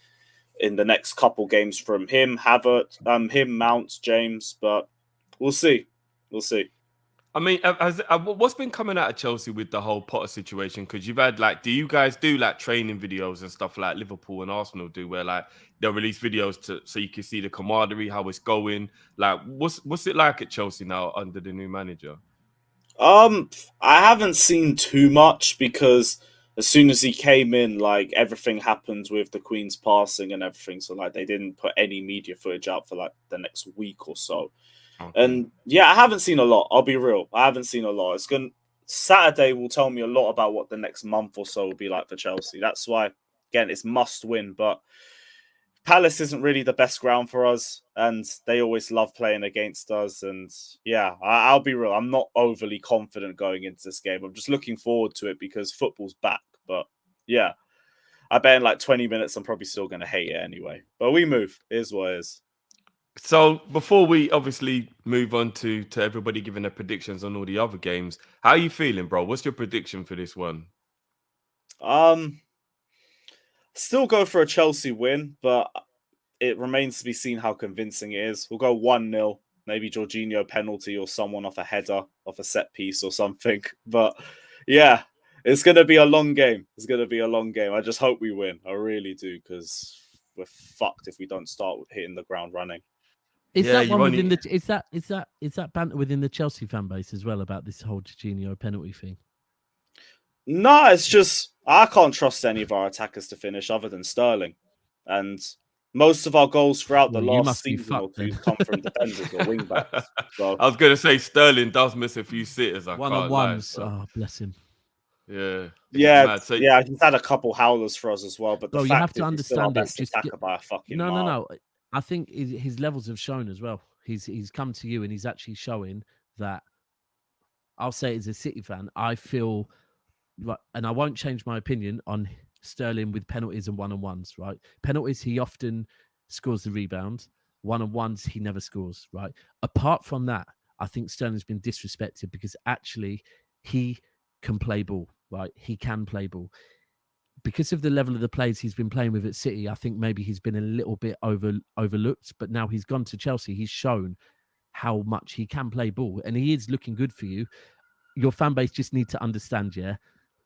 in the next couple games from him, Havertz, Mount, James, but we'll see. We'll see. I mean, what's been coming out of Chelsea with the whole Potter situation? Because you've had like, do you guys do like training videos and stuff like Liverpool and Arsenal do, where like they'll release videos so you can see the camaraderie, how it's going? Like, what's it like at Chelsea now under the new manager? I haven't seen too much because as soon as he came in, like everything happened with the Queen's passing and everything. So like they didn't put any media footage out for like the next week or so. Okay. And yeah, I haven't seen a lot. I'll be real. I haven't seen a lot. Saturday will tell me a lot about what the next month or so will be like for Chelsea. That's why, again, it's must win. But Palace isn't really the best ground for us, and they always love playing against us. And yeah, I'll be real. I'm not overly confident going into this game. I'm just looking forward to it because football's back. But yeah, I bet in like 20 minutes, I'm probably still going to hate it anyway. But we move. It is what it is. So before we obviously move on to everybody giving their predictions on all the other games, how are you feeling, bro? What's your prediction for this one? Still go for a Chelsea win, but it remains to be seen how convincing it is. We'll go 1-0, maybe Jorginho penalty or someone off a header, off a set piece or something. But yeah, it's going to be a long game. It's going to be a long game. I just hope we win. I really do, because we're fucked if we don't start hitting the ground running. Is that one within is that banter within the Chelsea fan base as well about this whole Jorginho penalty thing? No, it's just I can't trust any of our attackers to finish other than Sterling, and most of our goals throughout the last season or two come from defenders or wing backs. So I was going to say Sterling does miss a few sitters. One-on-ones. Oh, bless him. Yeah. Yeah, he's had a couple howlers for us as well. But the you fact have to is understand it. Just attacker by a fucking no. I think his levels have shown as well. He's come to you and he's actually showing that. I'll say as a City fan, I feel, and I won't change my opinion on Sterling with penalties and one-on-ones. Right, penalties he often scores the rebound. One-on-ones he never scores. Right. Apart from that, I think Sterling's been disrespected because actually he can play ball. Right, he can play ball. Because of the level of the players he's been playing with at City, I think maybe he's been a little bit overlooked. But now he's gone to Chelsea, he's shown how much he can play ball, and he is looking good for you. Your fan base just need to understand,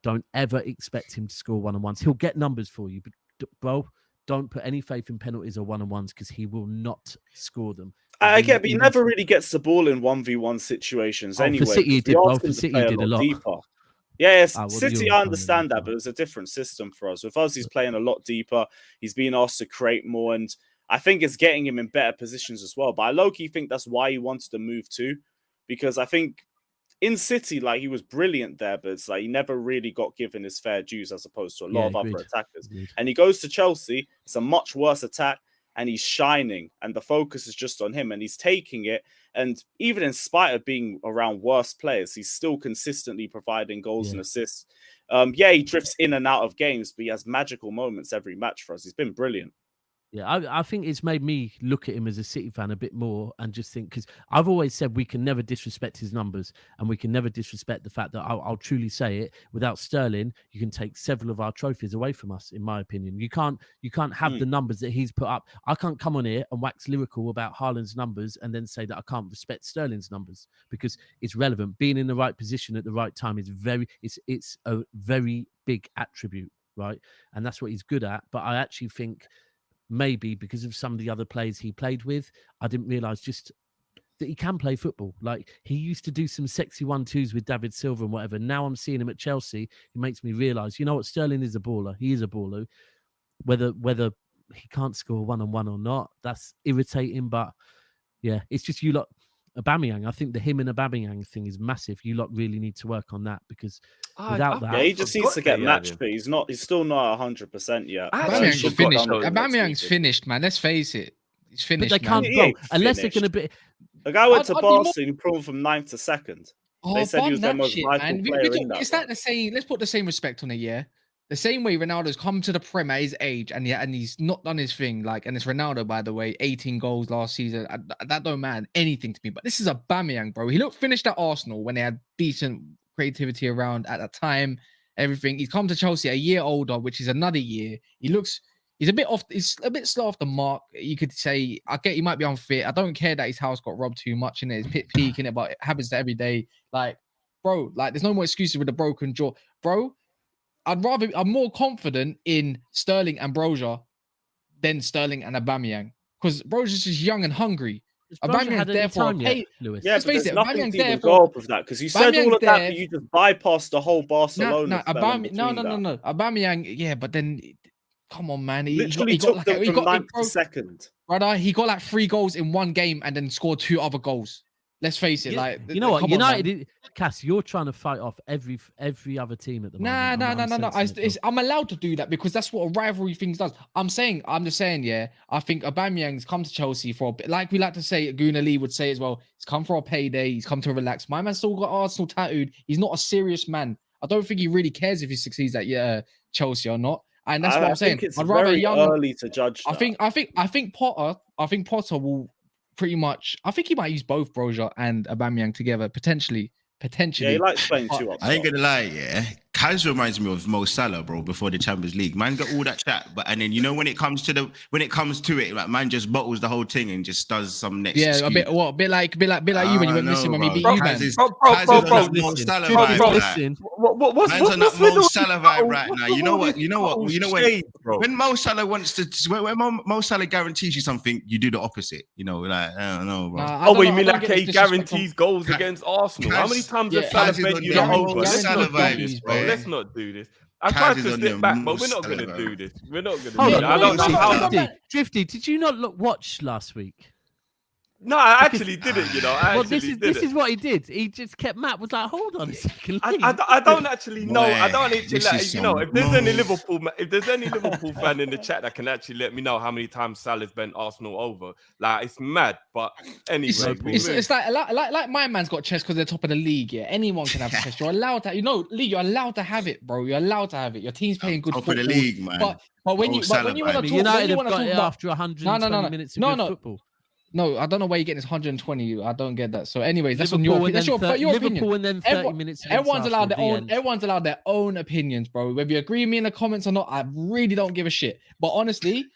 don't ever expect him to score one-on-ones. He'll get numbers for you, but bro, don't put any faith in penalties or one-on-ones because he will not score them. I get, but he never really gets the ball in 1v1 situations anyway. For City, he did. For City, he did a lot. Deeper. Yes, City, I understand that, but it was a different system for us. With us, he's playing a lot deeper. He's being asked to create more, and I think it's getting him in better positions as well. But I low-key think that's why he wanted to move too, because I think in City, like, he was brilliant there, but it's like he never really got given his fair dues as opposed to a lot of other attackers. And he goes to Chelsea, it's a much worse attack, and he's shining, and the focus is just on him, and he's taking it. And even in spite of being around worse players, he's still consistently providing goals and assists. He drifts in and out of games, but he has magical moments every match for us. He's been brilliant. Yeah, I think it's made me look at him as a City fan a bit more and just think, because I've always said we can never disrespect his numbers and we can never disrespect the fact that I'll truly say it, without Sterling, you can take several of our trophies away from us, in my opinion. You can't have the numbers that he's put up. I can't come on here and wax lyrical about Haaland's numbers and then say that I can't respect Sterling's numbers because it's relevant. Being in the right position at the right time is it's a very big attribute, right? And that's what he's good at. But I actually think maybe because of some of the other players he played with, I didn't realise just that he can play football. Like, he used to do some sexy 1-2s with David Silva and whatever. Now I'm seeing him at Chelsea. It makes me realise, you know what, Sterling is a baller. He is a baller. Whether he can't score one-on-one or not, that's irritating. But yeah, it's just you lot. Aubameyang, I think the him and Aubameyang thing is massive. You lot really need to work on that because without that, he just needs to get matched. But he's still not 100% yet. Aubameyang's finished. Aubameyang's finished, man. Let's face it, he's finished. But they can't go unless they're going to be. The guy went to Barca and he proved from 9th to 2nd. They said he was their most vital player in that. It's like the same. Let's put the same respect on it, The same way Ronaldo's come to the Prem at his age and he's not done his thing. Like, and it's Ronaldo, by the way, 18 goals last season. That don't matter anything to me. But this is Aubameyang, bro. He looked finished at Arsenal when they had decent creativity around at the time. Everything. He's come to Chelsea a year older, which is another year. He looks He's a bit off. He's a bit slow off the mark. You could say. I get he might be unfit. I don't care that his house got robbed too much in it. It's pit peak in it, but it happens to every day. Like, bro, like there's no more excuses with the broken jaw, bro. I'm more confident in Sterling and Broja than Sterling and Aubameyang because Broja's just young and hungry. Aubameyang's there for a pay. Yeah, let's but face there's it, nothing Aubameyang's to there even for. go up with that because you said all of that, there- but you just bypassed the whole Barcelona. No. Aubameyang, yeah, but then, come on, man. Literally took them from 9th to 2nd. Brother, he got like 3 goals in one game and then scored 2 other goals. Let's face it, like you know what, come on, United, Cass, you're trying to fight off every other team at the moment. No. I'm allowed to do that because that's what a rivalry thing does. I'm just saying, yeah. I think Aubameyang's come to Chelsea for a bit, like we like to say, Guna Lee would say as well. He's come for a payday. He's come to relax. My man's still got Arsenal tattooed. He's not a serious man. I don't think he really cares if he succeeds at Chelsea or not. And that's what I'm saying. It's I'd rather very early to judge. I think Potter will pretty much. I think he might use both Broja and Aubameyang together potentially. Yeah, he likes playing 2 up. I ain't gonna lie, yeah. Kaz reminds me of Mo Salah, bro, before the Champions League. Man got all that chat, and then when it comes to it, like man just bottles the whole thing and just does some next. Yeah, excuse. a bit like you when you went missing when we beat you, man. What's on that Mo Salah vibe right now? You know when Mo Salah when Mo Salah guarantees you something, you do the opposite. I don't know, bro. You mean like he guarantees goals against Arsenal? How many times has Salah bent you the over? Let's not do this. I'm trying to step back, but we're not going to do this. We're not going to do this. I don't know how. Drifty, did you not watch last week? No, I actually didn't. This is what he did. He just kept Matt was like, hold on a second. I don't actually know. I don't actually if there's any Liverpool fan in the chat that can actually let me know how many times Salah's bent Arsenal over. Like it's mad, but anyway, it's like my man's got chest because they're top of the league. Yeah, anyone can have chest. You're allowed to. Lee, you're allowed to have it, bro. You're allowed to have it. Your team's playing good football. Top of the league, man. But when you want to talk, United have got it after 120 minutes of good football. No, I don't know where you're getting this 120. I don't get that. So, anyways, that's Liverpool on your opinion. Liverpool and then 30 minutes. Everyone's allowed their own opinions, bro. Whether you agree with me in the comments or not, I really don't give a shit. But honestly,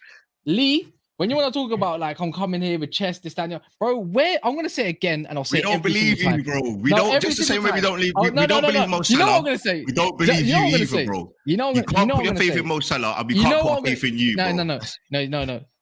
Lee, when you want to talk about like I'm coming here with chest, this, that, bro, I'm gonna say it again, and I'll say we don't believe you, bro. We don't just the same way we don't believe. We don't believe Mo Salah. You know what I'm gonna say? We don't believe you either, bro. You can't put your faith in Mo Salah, and we can't put our faith in you, bro. No.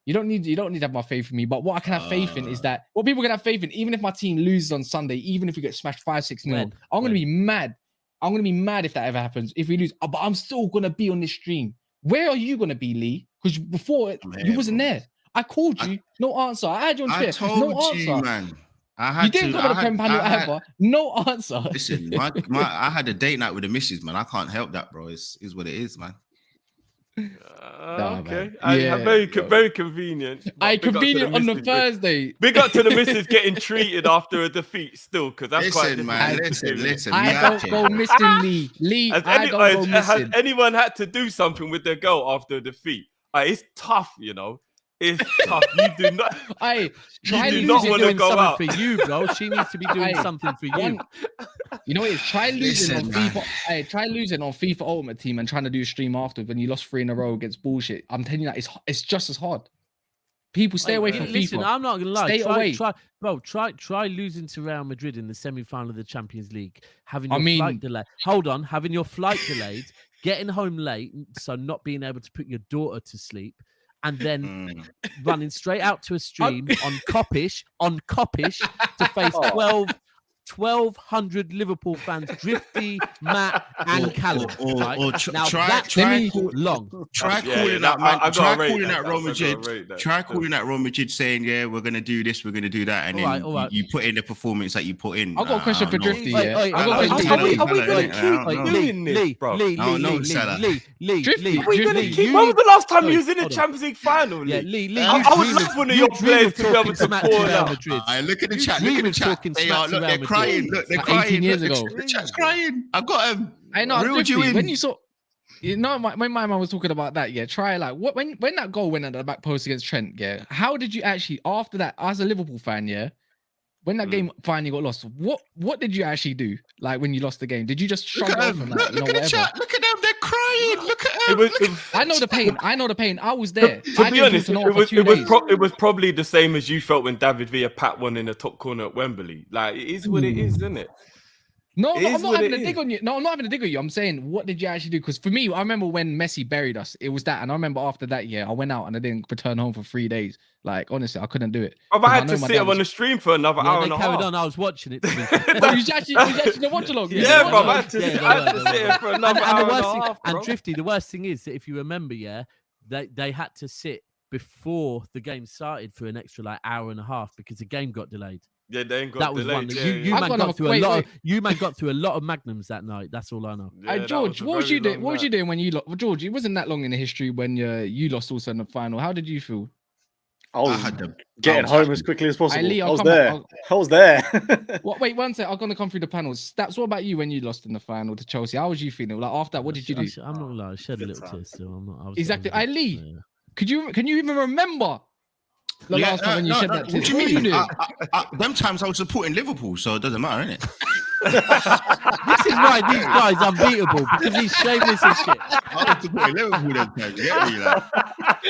You don't need to have my faith in me. But what I can have faith in is that what people can have faith in, even if my team loses on Sunday, even if we get smashed 5-6-0, I'm gonna be mad. I'm gonna be mad if that ever happens. If we lose, but I'm still gonna be on this stream. Where are you gonna be, Lee? Because before you wasn't there. I called you, no answer. I had you on Twitter, no answer. You, man. You didn't come on the Prem Panel ever. No answer. Listen, I had a date night with the missus, man. I can't help that, bro. It's what it is, man. Okay. Very convenient. Convenient on the Thursday. Big up to the missus getting treated after a defeat still, because that's quite man. Listen. I don't go missing, Lee. Has anyone had to do something with their girl after a defeat? It's tough, It's tough. You do not. You do not want to go out for you, bro. She needs to be doing something for you. You know what it is? Try losing on FIFA. Try losing on FIFA Ultimate Team and trying to do a stream after when you lost 3 in a row against bullshit. I'm telling you that it's just as hard. People stay away from listen, FIFA. I'm not gonna lie. Stay away. Try losing to Real Madrid in the semi-final of the Champions League. Having your flight delayed. Hold on, having your flight delayed, getting home late, so not being able to put your daughter to sleep. And then running straight out to a stream on Kopish to face 1,200 Liverpool fans, Drifty, Matt, and Callum. Try calling that Real Madrid saying, yeah, we're gonna do this, we're gonna do that, and then you put in the performance that you put in. I've got a question for Drifty. Are we gonna keep doing this, bro? Lee. When was the last time you was in the Champions League final? Yeah, Lee. I would love one of your players to be able to pour out. Look at the chat. They're crying. Look, they're crying. 18 years ago. The chat's crying. I got him. I know. When you saw, when my man was talking about that, try like when that goal went at the back post against Trent, how did you actually after that as a Liverpool fan, when that game finally got lost, what did you actually do? Like when you lost the game, did you just shrug off and look at the chat? Look at them. They're crying. Look at It him. was. I know the pain. I know the pain. I was there. To I be didn't honest, feel to know for 2 it days. was probably the same as you felt when David Villa pat one in the top corner at Wembley. Like, it is what it is, isn't it? No, It I'm is not what having it a dig is. on you. No, I'm not having a dig on you. I'm saying, what did you actually do? Because for me, I remember when Messi buried us. It was that, and I remember after that year, I went out and I didn't return home for 3 days. Like, honestly, I couldn't do it. I 'Cause I had know to my sit dad on was- the stream for another hour they and a carried half. on. I was watching it. Oh, you actually don't watch along. Yeah, they bro, were. I had to Yeah, sit they I had were, to they sit were. here for another And hour the and a worst thing, half, bro. and Drifty, the worst thing is that if you remember, yeah, they had to sit before the game started for an extra like hour and a half because the game got delayed. Yeah, they ain't got That was delayed. one. Yeah, You I man got got through wait, a lot. wait. You man got through a lot of magnums that night. That's all I know. yeah, that George, a what was very you doing? long What was you night. doing when you lost? George, it wasn't that long in the history when you lost also in the final. How did you feel? I was had the getting was home happy. as quickly as possible. Lee, I I'll was come back. there. I was there. What? Wait, one sec. I'm gonna come through the panels. Stats. What about you when you lost in the final to Chelsea? How was you feeling? Like after that, what did you do? I'm not gonna lie. I shed a Good little time. tear still. I'm not. I was, Exactly. I was a bit- Lee, Can you even remember the Yeah, last time when you shed that what tear? do you What were you mean? doing? Them times I was supporting Liverpool, so it doesn't matter, innit? This is why these guys unbeatable because he's shameless as shit. I was supporting Liverpool them times. You get me? Like,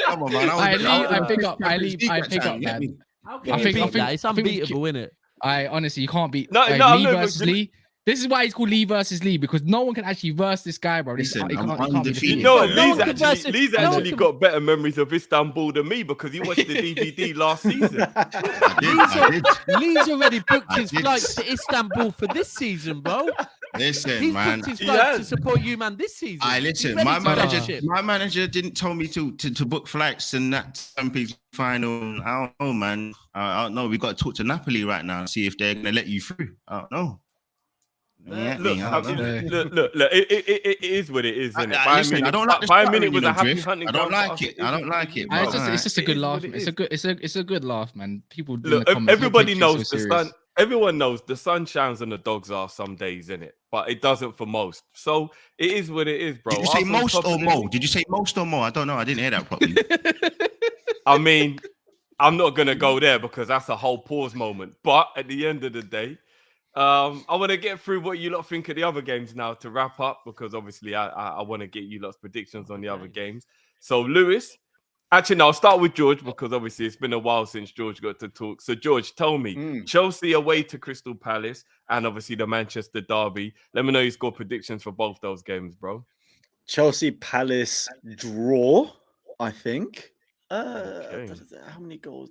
come on, man. I pick up, man. How I can you think- beat I think- that? It's I think- unbeatable, isn't it? I honestly, you can't beat No, Lee look, versus you know- Lee. This is why he's called Lee versus Lee because no one can actually verse this guy, bro. Listen, He I'm can't be undefeated. defeated. You know what? No Lee's one can verse actually, it. No one actually can- got better memories of Istanbul than me because he watched the DVD last season. I did. Lee's already booked I his did. flights to Istanbul for this season, bro. Listen, He's man. booked his He flights to has. support you, man, this season. I He's listen. ready My to jump manager, ship. my manager didn't tell me to book flights and that Champions final. I don't know, man. I don't know. We got to talk to Napoli right now and see if they're gonna let you through. I don't know. Yeah, Look, I don't know. look, it is what it is, isn't it? Listen, I don't like this Bayern pattern, Munich was you a know, happy Drift. hunting I don't ground for like us. it. I don't like it. Bro, It's just a It good is laugh. what it It's a good laugh, man. People in Look, the comments, everybody don't take knows things so the serious. sun. Everyone knows the sun shines and the dogs are some days, in it, but it doesn't for most. So it is what it is, bro. Did you say Arsenal's most top or of the more? league. Did you say most or more? I don't know. I didn't hear that properly. I mean, I'm not gonna go there because that's a whole pause moment. But at the end of the day, I want to get through what you lot think of the other games now to wrap up because obviously I want to get you lot's predictions on the other games. So Lewis, actually, no, I'll start with George because obviously it's been a while since George got to talk. So George, tell me, Chelsea away to Crystal Palace and obviously the Manchester derby. Let me know your score predictions for both those games, bro. Chelsea Palace draw, I think. Okay. How many goals?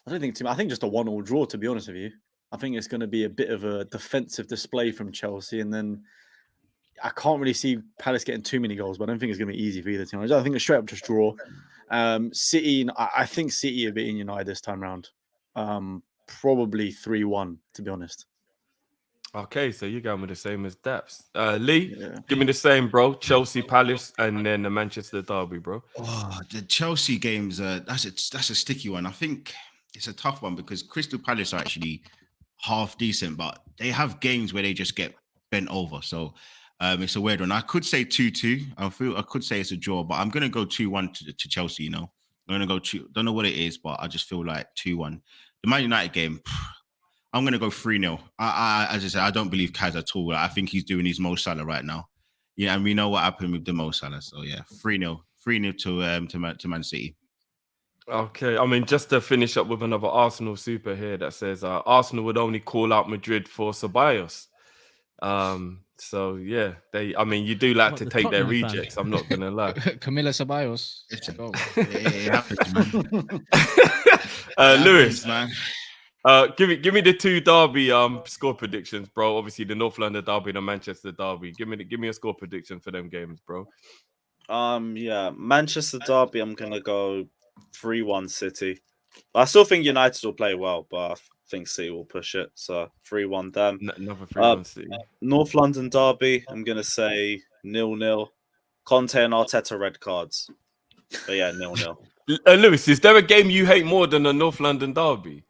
I don't think too much. I think just a 1-1 draw, to be honest with you. I think it's going to be a bit of a defensive display from Chelsea, and then I can't really see Palace getting too many goals, but I don't think it's going to be easy for either team. I think it's straight up just draw. City, I think City are beating United this time round. Probably 3-1, to be honest. Okay, so you're going with the same as Daps. Lee, give me the same, bro. Chelsea, Palace, and then the Manchester derby, bro. Oh, the Chelsea games, that's a sticky one. I think it's a tough one because Crystal Palace are actually half decent, but they have games where they just get bent over. So it's a weird one. I could say 2-2. I could say it's a draw, but I'm gonna go 2-1 to Chelsea. You know, I'm gonna go 2. Don't know what it is, but I just feel like 2-1. The Man United game, I'm gonna go 3-0. As I said, I don't believe Kaz at all. I think he's doing his Mo Salah right now. Yeah, and we know what happened with the Mo Salah. So yeah, 3-0 to Man City. Okay, I mean, just to finish up with another Arsenal super here that says Arsenal would only call out Madrid for Ceballos. So yeah, you do like What, to the take their Tottenham fan? rejects. I'm not gonna lie. Camila Ceballos. Let's Listen, go. it happens, man. Lewis, man. give me the two derby score predictions, bro. Obviously the North London derby and the Manchester derby. Give me a score prediction for them games, bro. Manchester derby, I'm gonna go 3-1 City. I still think United will play well, but I think City will push it. So 3-1 them. Another 3-1 City. North London derby, I'm gonna say 0-0. Conte and Arteta red cards. But yeah, 0-0. Lewis, is there a game you hate more than the North London derby?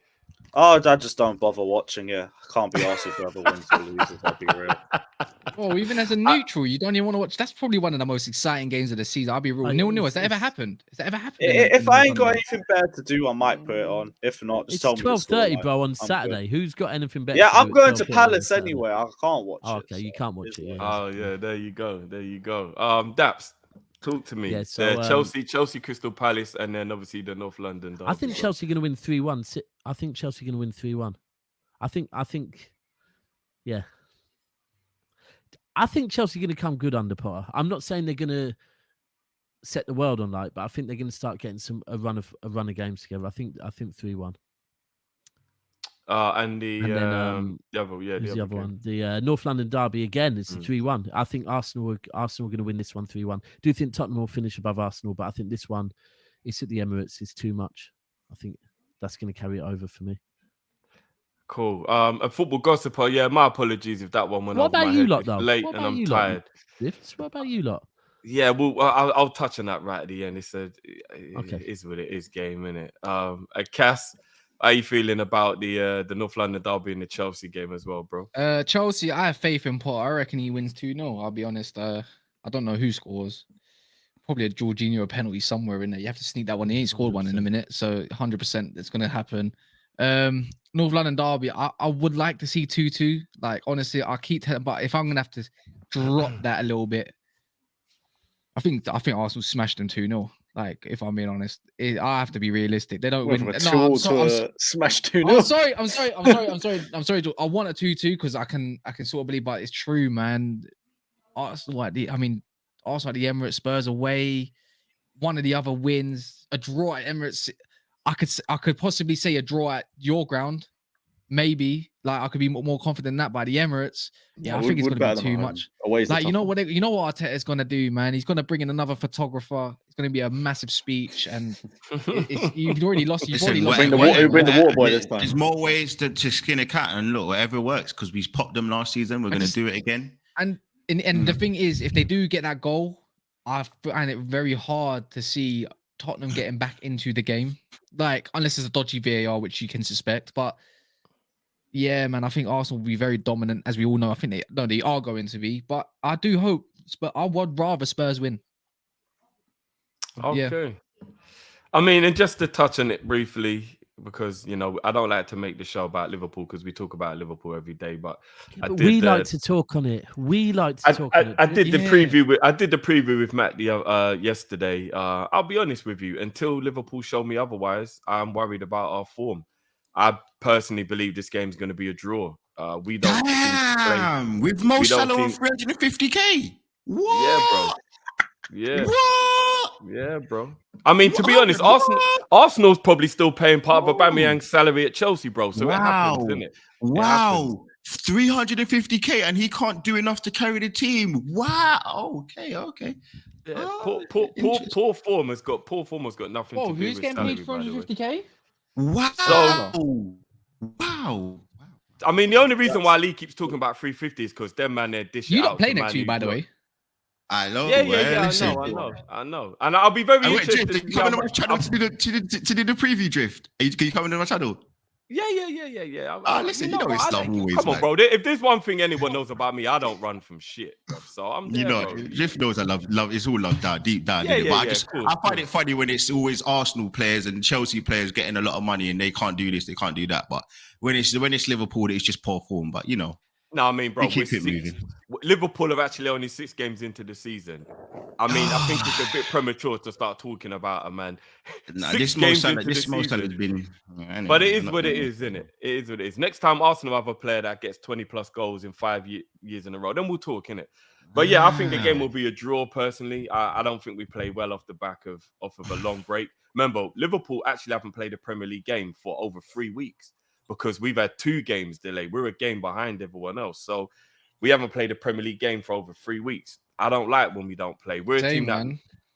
Oh, I just don't bother watching it. I can't be asked if whoever wins or loses. I'll be real. Oh, even as a neutral, you don't even want to watch. That's probably one of the most exciting games of the season. I'll be real. 0-0. Has that ever happened? Has that ever happened? If I ain't got anything better to do, I might put it on. If not, just It's tell me. 12:30, bro, on Saturday. Who's got anything better? Yeah, to I'm do at going to 12:30 on Palace Saturday? anyway. I can't watch Oh, it. okay, you can't watch it. Yeah. Oh yeah, there you go. There you go. Daps, talk to me. Yeah, so, Chelsea, Crystal Palace, and then obviously the North London derby. I think Chelsea are going to win 3-1. I think Chelsea are going to win 3-1. I think, yeah. I think Chelsea are going to come good under Potter. I'm not saying they're going to set the world on light, but I think they're going to start getting a run of games together. I think 3-1. And the other one? The North London derby again. It's a 3-1. I think Arsenal are going to win this one 3-1. Do you think Tottenham will finish above Arsenal? But I think this one, it's at the Emirates. It's too much. I think that's going to carry it over for me. Cool. A football gossiper. Yeah, my apologies if that one went over my head. It's late and I'm tired. What about you lot? Yeah, well, I'll touch on that right at the end. It is what it is, game, innit? Cass, how are you feeling about the North London derby and the Chelsea game as well, bro? Chelsea, I have faith in Potter. I reckon he wins 2-0. I'll be honest. I don't know who scores. Probably a Jorginho penalty somewhere in there. You have to sneak that one. He ain't scored 100%. One in a minute, so 100% it's going to happen. North London derby, I would like to see 2-2. Like, honestly, I keep telling, but if I'm going to have to drop that a little bit, I think Arsenal smashed them 2-0. Like, if I'm being honest, I have to be realistic. They don't win. No, smash 2-0. I'm sorry. I want a 2-2 because I can sort of believe, but it's true, man. Arsenal at the Emirates, Spurs away, one of the other wins, a draw at Emirates. I could possibly say a draw at your ground, maybe. Like, I could be more confident in that. By the Emirates, I think it's going to be too much. Like, you know what Arteta's going to do, man? He's going to bring in another photographer. It's going to be a massive speech, and you've already lost. Bring the water boy this time. There's more ways to skin a cat, and look, whatever works, because we popped them last season. We're going to do it again. And the thing is, if they do get that goal, I find it very hard to see Tottenham getting back into the game. Like, unless it's a dodgy VAR, which you can suspect. But yeah, man, I think Arsenal will be very dominant, as we all know. I think they are going to be. But I do hope, but I would rather Spurs win. Okay. Yeah. I mean, and just to touch on it briefly, because, you know, I don't like to make the show about Liverpool because we talk about Liverpool every day, but we like to talk on it. We like to talk on it. I did the preview with Matt yesterday. I'll be honest with you, until Liverpool show me otherwise, I'm worried about our form. I personally believe this game's going to be a draw. We don't. Damn, with Mo Salah on 350k. What? Yeah, bro. Yeah. What? Yeah, bro. I mean, to be honest, Arsenal's probably still paying part of Aubameyang's salary at Chelsea, bro. So it happens, isn't it? Wow. 350k, and he can't do enough to carry the team. Wow. Okay. Yeah. Poor form has got nothing to do who's with getting salary, paid 350k? Wow. Wow. I mean, the only reason why Lee keeps talking about 350 is because them man, they're dishing You out. don't play next week, by the way. I know. Yeah. I know. And I'll be very interested. Drift, you coming on my channel to do the preview, Drift? Can you come on my channel? Yeah. Listen, you know it's love always. Come on, bro. If there's one thing anyone knows about me, I don't run from shit, bro. So I'm there, bro. Drift knows I love. It's all love down, deep down. I find it funny when it's always Arsenal players and Chelsea players getting a lot of money and they can't do this, they can't do that. But when it's Liverpool, it's just poor form. But you know. No, I mean, bro, moving. Liverpool have actually only 6 games into the season. I mean, I think it's a bit premature to start talking about it, man. This most has been. Anyway, but it is what it is, isn't it? It is what it is. Next time Arsenal have a player that gets 20 plus goals in 5 years in a row, then we'll talk, innit? But yeah, I think the game will be a draw. Personally, I don't think we play well off the back of a long break. Remember, Liverpool actually haven't played a Premier League game for over 3 weeks. Because we've had 2 games delayed. We're a game behind everyone else. So we haven't played a Premier League game for over 3 weeks. I don't like when we don't play. We're a team that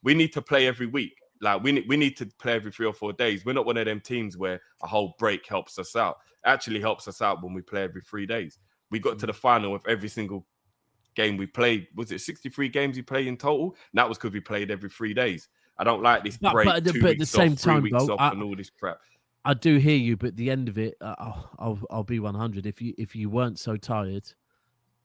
we need to play every week. Like we need to play every 3 or 4 days. We're not one of them teams where a whole break helps us out. It actually helps us out when we play every 3 days. We got to the final with every single game we played. Was it 63 games we played in total? And that was because we played every 3 days. I don't like this break. But at the same time, bro, and all this crap. I do hear you, but at the end of it, I'll be 100. If you weren't so tired,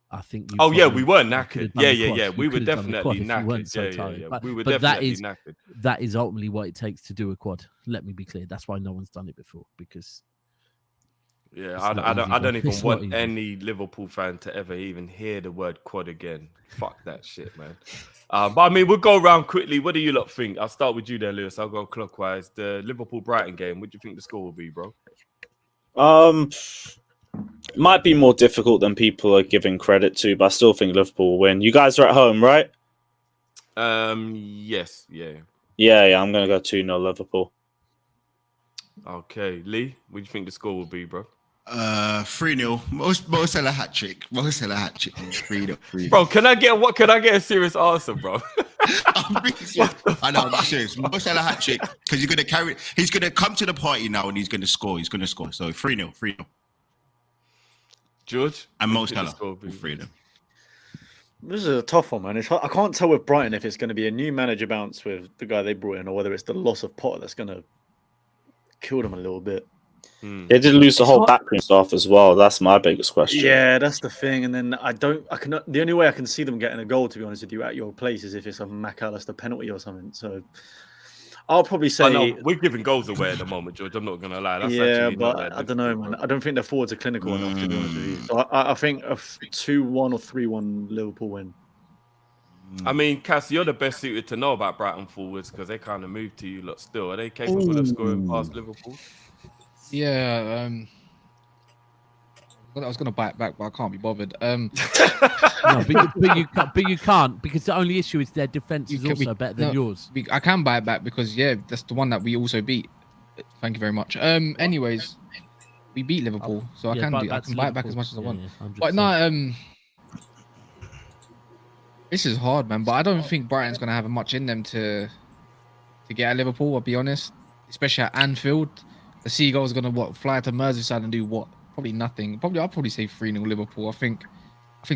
I think you. Oh yeah, we probably- were you could knackered. have done Yeah, the yeah, quad. yeah. You We were could have done the quad definitely if you weren't knackered. so Yeah, tired. yeah. But, We were but definitely knackered. that is ultimately what it takes to do a quad. Let me be clear. That's why no one's done it before, because Yeah, it's I not easy, don't bro. even It's not want easy. any Liverpool fan to ever even hear the word quad again. Fuck that shit, man. But I mean, we'll go around quickly. What do you lot think? I'll start with you there, Lewis. I'll go clockwise. The Liverpool-Brighton game. What do you think the score will be, bro? Might be more difficult than people are giving credit to, but I still think Liverpool will win. You guys are at home, right? Yes, yeah. Yeah, I'm gonna go 2-0 Liverpool. Okay, Lee, what do you think the score will be, bro? 3-0. Mo Salah hat trick. 3-0. Bro, can I get a serious answer, bro? I'm being serious. I know, I'm serious. Mo Salah hat trick because he's gonna come to the party now and he's gonna score. So 3-0. George? And what Mo do you think the Salah. score will be? 3-0. This is a tough one, man. I can't tell with Brighton if it's going to be a new manager bounce with the guy they brought in, or whether it's the loss of Potter that's going to kill them a little bit. They did lose the whole backroom staff as well. That's my biggest question. Yeah, that's the thing. And then the only way I can see them getting a goal, to be honest with you, at your place is if it's a McAllister penalty or something. So I'll probably say. I know we're giving goals away at the moment, George. I'm not gonna lie. That's yeah, actually not but that I don't know, man. I don't think the forwards are clinical enough, to be honest with you. So I think a 2-1 or 3-1 Liverpool win. I mean, Cass, you're the best suited to know about Brighton forwards because they kind of moved to you lot still. Are they capable of scoring past Liverpool? Yeah, I was gonna bite back, but I can't be bothered. no, but you can't, because the only issue is their defense is also better than yours. I can buy it back because that's the one that we also beat. Thank you very much. Anyways, we beat Liverpool, so I can buy it back as much as I want. But no, this is hard, man. But I don't think Brighton's gonna have much in them to get at Liverpool. I'll be honest, especially at Anfield. The Seagulls are gonna fly to Merseyside and do what? Probably nothing. I'll probably say 3-0 Liverpool. I think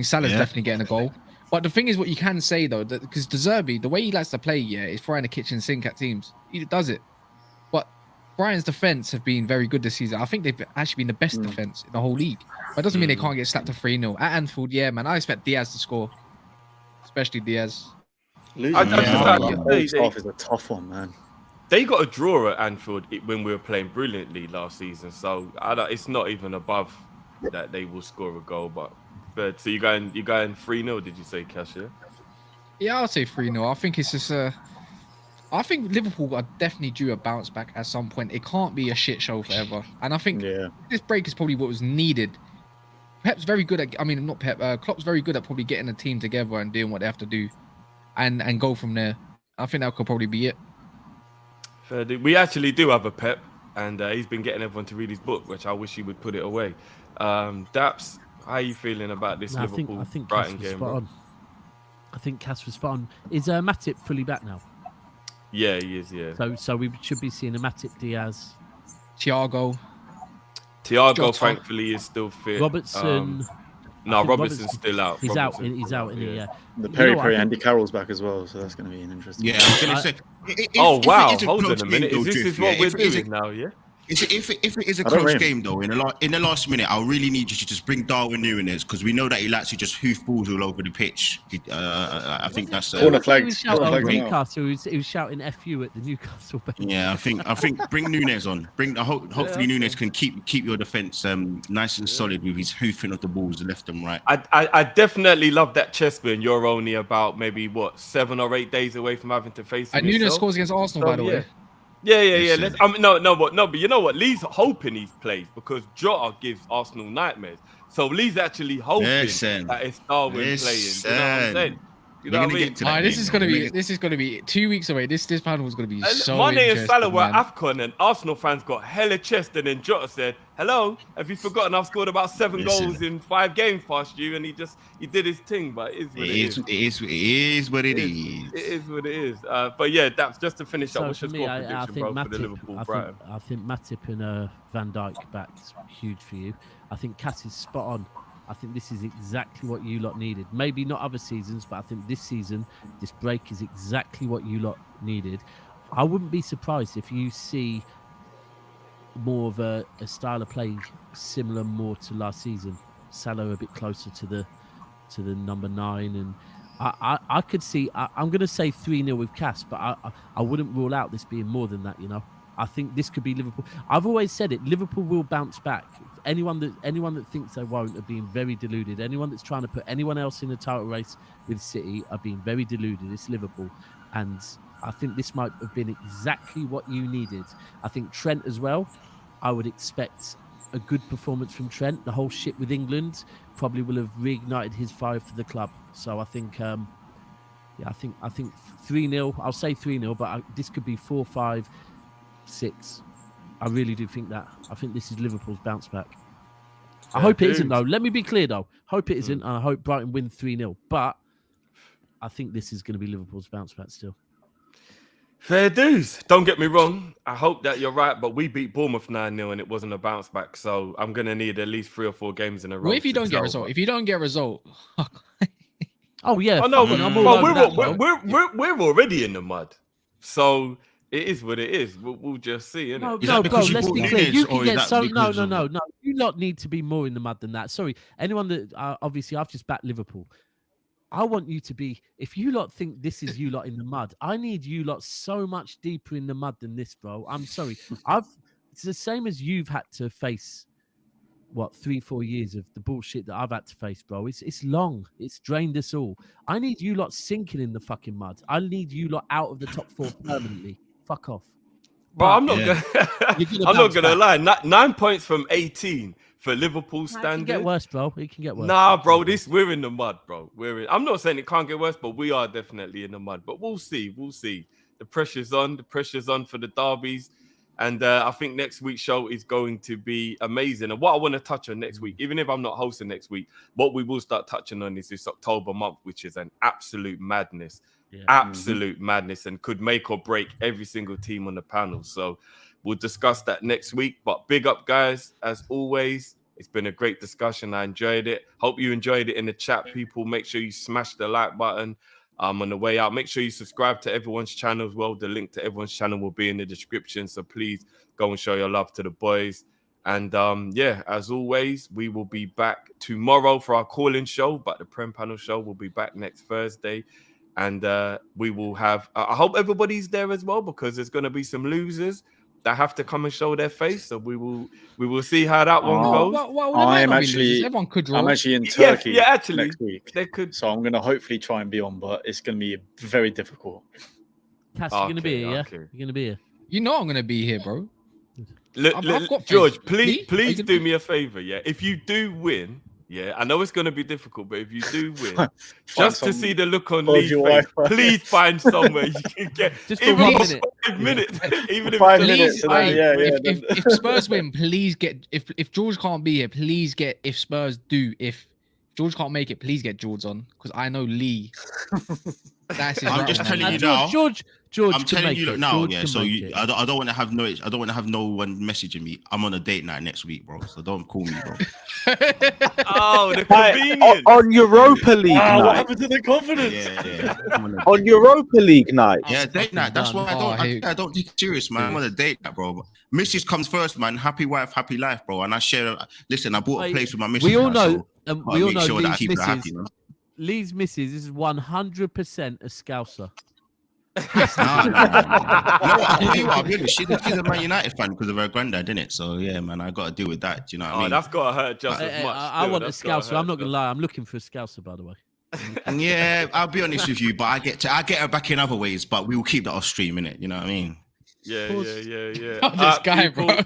Salah's definitely getting a goal. But the thing is, what you can say though, because De Zerbi, the way he likes to play, is throwing a kitchen sink at teams. He does it. But Brighton's defense have been very good this season. I think they've actually been the best defense in the whole league. But it doesn't mean they can't get slapped to 3-0 at Anfield. Yeah, man. I expect Diaz to score, especially Diaz. Losing staff is a tough one, man. They got a draw at Anfield when we were playing brilliantly last season, so it's not even above that they will score a goal. But so you going 3-0? Did you say, Cash? Yeah, I'll say 3-0. I think it's just I think Liverpool are definitely due a bounce back at some point. It can't be a shit show forever, and I think this break is probably what was needed. Pep's very good at. I mean, not Pep. Klopp's very good at probably getting a team together and doing what they have to do, and go from there. I think that could probably be it. We actually do have a Pep, and he's been getting everyone to read his book, which I wish he would put it away. Daps, how are you feeling about this Liverpool Brighton game? I think Cass was spot on. Is Matip fully back now? Yeah, he is. Yeah. So we should be seeing a Matip, Diaz, Thiago, thankfully, is still fit. Robertson. No, Robertson's still out. He's out. He's out. Yeah. The Perry Andy Carroll's back as well, so that's going to be an interesting. Yeah, I was going to say. Wow! Hold on a minute. Is this what we're doing now? Yeah. If it is a close game though, in the last minute, I really need you to just bring Darwin Núñez because we know that he likes to just hoof balls all over the pitch. I think that's corner flags. Newcastle. He was shouting "FU" at the Newcastle bench. Yeah, I think bring Núñez on. Hopefully Núñez can keep your defense nice and solid with his hoofing of the balls left and right. I definitely love that chess win. You're only about maybe 7 or 8 days away from having to face him. And Núñez scores against Arsenal, by the way. Yeah. But you know what? Lee's hoping he plays because Jota gives Arsenal nightmares. So Lee's actually hoping that it's Darwin playing. You know what I'm saying? You know what I mean? This is gonna be 2 weeks away. This panel is gonna be so Mane interesting. and Salah were at AFCON, and Arsenal fans got hella chest, and then Jota said, "Hello, have you forgotten I've scored about 7 goals in 5 games past you?" And he did his thing, but it is what it is. It is what it is. It is what it is. But yeah, that's just to finish up. What's your score I prediction, think bro, for the Liverpool Brighton? I think Matip and Van Dijk back's huge for you. I think Cass is spot on. I think this is exactly what you lot needed. Maybe not other seasons, but I think this season, this break is exactly what you lot needed. I wouldn't be surprised if you see more of a style of play similar more to last season. Salah a bit closer to the number 9, and I could see. I'm going to say 3-0 with Cass, but I wouldn't rule out this being more than that. I think this could be Liverpool. I've always said it. Liverpool will bounce back. Anyone that thinks they won't are being very deluded. Anyone that's trying to put anyone else in a title race with City are being very deluded. It's Liverpool, and I think this might have been exactly what you needed. I think Trent as well. I would expect a good performance from Trent. The whole shit with England probably will have reignited his fire for the club. So I think, I think 3-0. I'll say 3-0, but this could be 4-5, 6. I really do think that. I think this is Liverpool's bounce back. I hope it isn't, though. Let me be clear, though. Hope it isn't, and I hope Brighton win 3-0. But I think this is going to be Liverpool's bounce back still. Fair dues. Don't get me wrong. I hope that you're right, but we beat Bournemouth 9-0 and it wasn't a bounce back. So I'm going to need at least 3 or 4 games in a row. Well, if you don't get a result, Oh, yeah. Oh, no, but we're already in the mud. So it is what it is. We'll just see, innit? No, bro, let's be clear. You can get so... No. You lot need to be more in the mud than that. Sorry. Anyone that... obviously, I've just backed Liverpool. I want you to be... If you lot think this is you lot in the mud, I need you lot so much deeper in the mud than this, bro. I'm sorry. It's the same as you've had to face... 3-4 years of the bullshit that I've had to face, bro. It's long. It's drained us all. I need you lot sinking in the fucking mud. I need you lot out of the top 4 permanently. Fuck off. But I'm not gonna lie. 9 points from 18 for Liverpool standard. It can get worse, bro. It can get worse. Nah, bro. We're in the mud, bro. I'm not saying it can't get worse, but we are definitely in the mud. But we'll see. The pressure's on. The pressure's on for the derbies. And I think next week's show is going to be amazing. And what I want to touch on next week, even if I'm not hosting next week, what we will start touching on is this October month, which is an absolute madness. Yeah. Absolute madness, and could make or break every single team on the panel. So we'll discuss that next week. But big up, guys, as always. It's been a great discussion. I enjoyed it. Hope you enjoyed it in the chat, people. Make sure you smash the like button. On the way out, make sure you subscribe to everyone's channel as well. The link to everyone's channel will be in the description. So please go and show your love to the boys. And as always, we will be back tomorrow for our call-in show. But the Prem Panel Show will be back next Thursday. And we will have... I hope everybody's there as well, because there's going to be some losers that have to come and show their face. So we will see how that one goes. I'm actually in Turkey actually, next week. They could. So I'm going to hopefully try and be on, but it's going to be very difficult. Cass, you're going to be here, yeah? You're going to be here. You know I'm going to be here, bro. George, please do me a favor, yeah? If you do win... Yeah, I know it's going to be difficult, but if you do win, just to see the look on Lee's face, please find somewhere you can get just for 5 minutes. Even if 5 minutes. If Spurs win, please get. If George can't be here, please get. If Spurs do, if George can't make it, please get George on, because I know Lee. That's his I'm just right telling hand. you now. George. I'm telling you now. Yeah. So I don't want to have no. I don't want to have no one messaging me. I'm on a date night next week, bro. So don't call me, bro. Oh, the convenience. On Europa League night. What happened to the confidence? Yeah. On Europa League night. Yeah, date night. That's why I don't take it serious, man. I'm on a date night, bro. Mrs. comes first, man. Happy wife, happy life, bro. And I share. Listen, I bought a place with my missus. We all know. We all know Lee's missus is 100% a Scouser. I'll be honest, she's a Man United fan because of her granddad, didn't it? So yeah, man, I got to deal with that. Do you know what I mean? That's got to hurt just as much. I want a Scouser. I'm not gonna lie. I'm looking for a Scouser, by the way. And yeah, I'll be honest with you, but I get her back in other ways. But we will keep that off stream, innit? You know what I mean? Yeah. This guy, people, bro.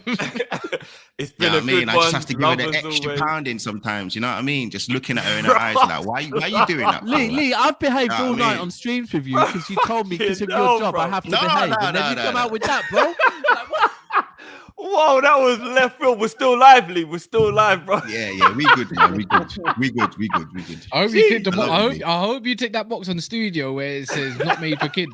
It's been a good one. I just have to give her the extra pounding sometimes. You know what I mean? Just looking at her in her eyes like, why are you doing that? Lee, I've behaved all night on streams with you because you told me because of your job I have to behave. And then you come out with that, bro. Whoa, that was left field. We're still lively. We're still live, bro. Yeah. We good, man. We good. I hope you take that box on the studio where it says not made for kids.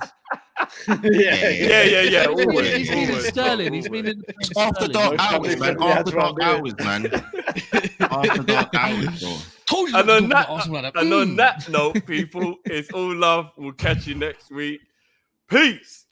Yeah. He's been in Sterling. He's been in After dark hours, man. After dark hours, man. After dark hours, bro. And on that note, people, it's all love. We'll catch you next week. Peace.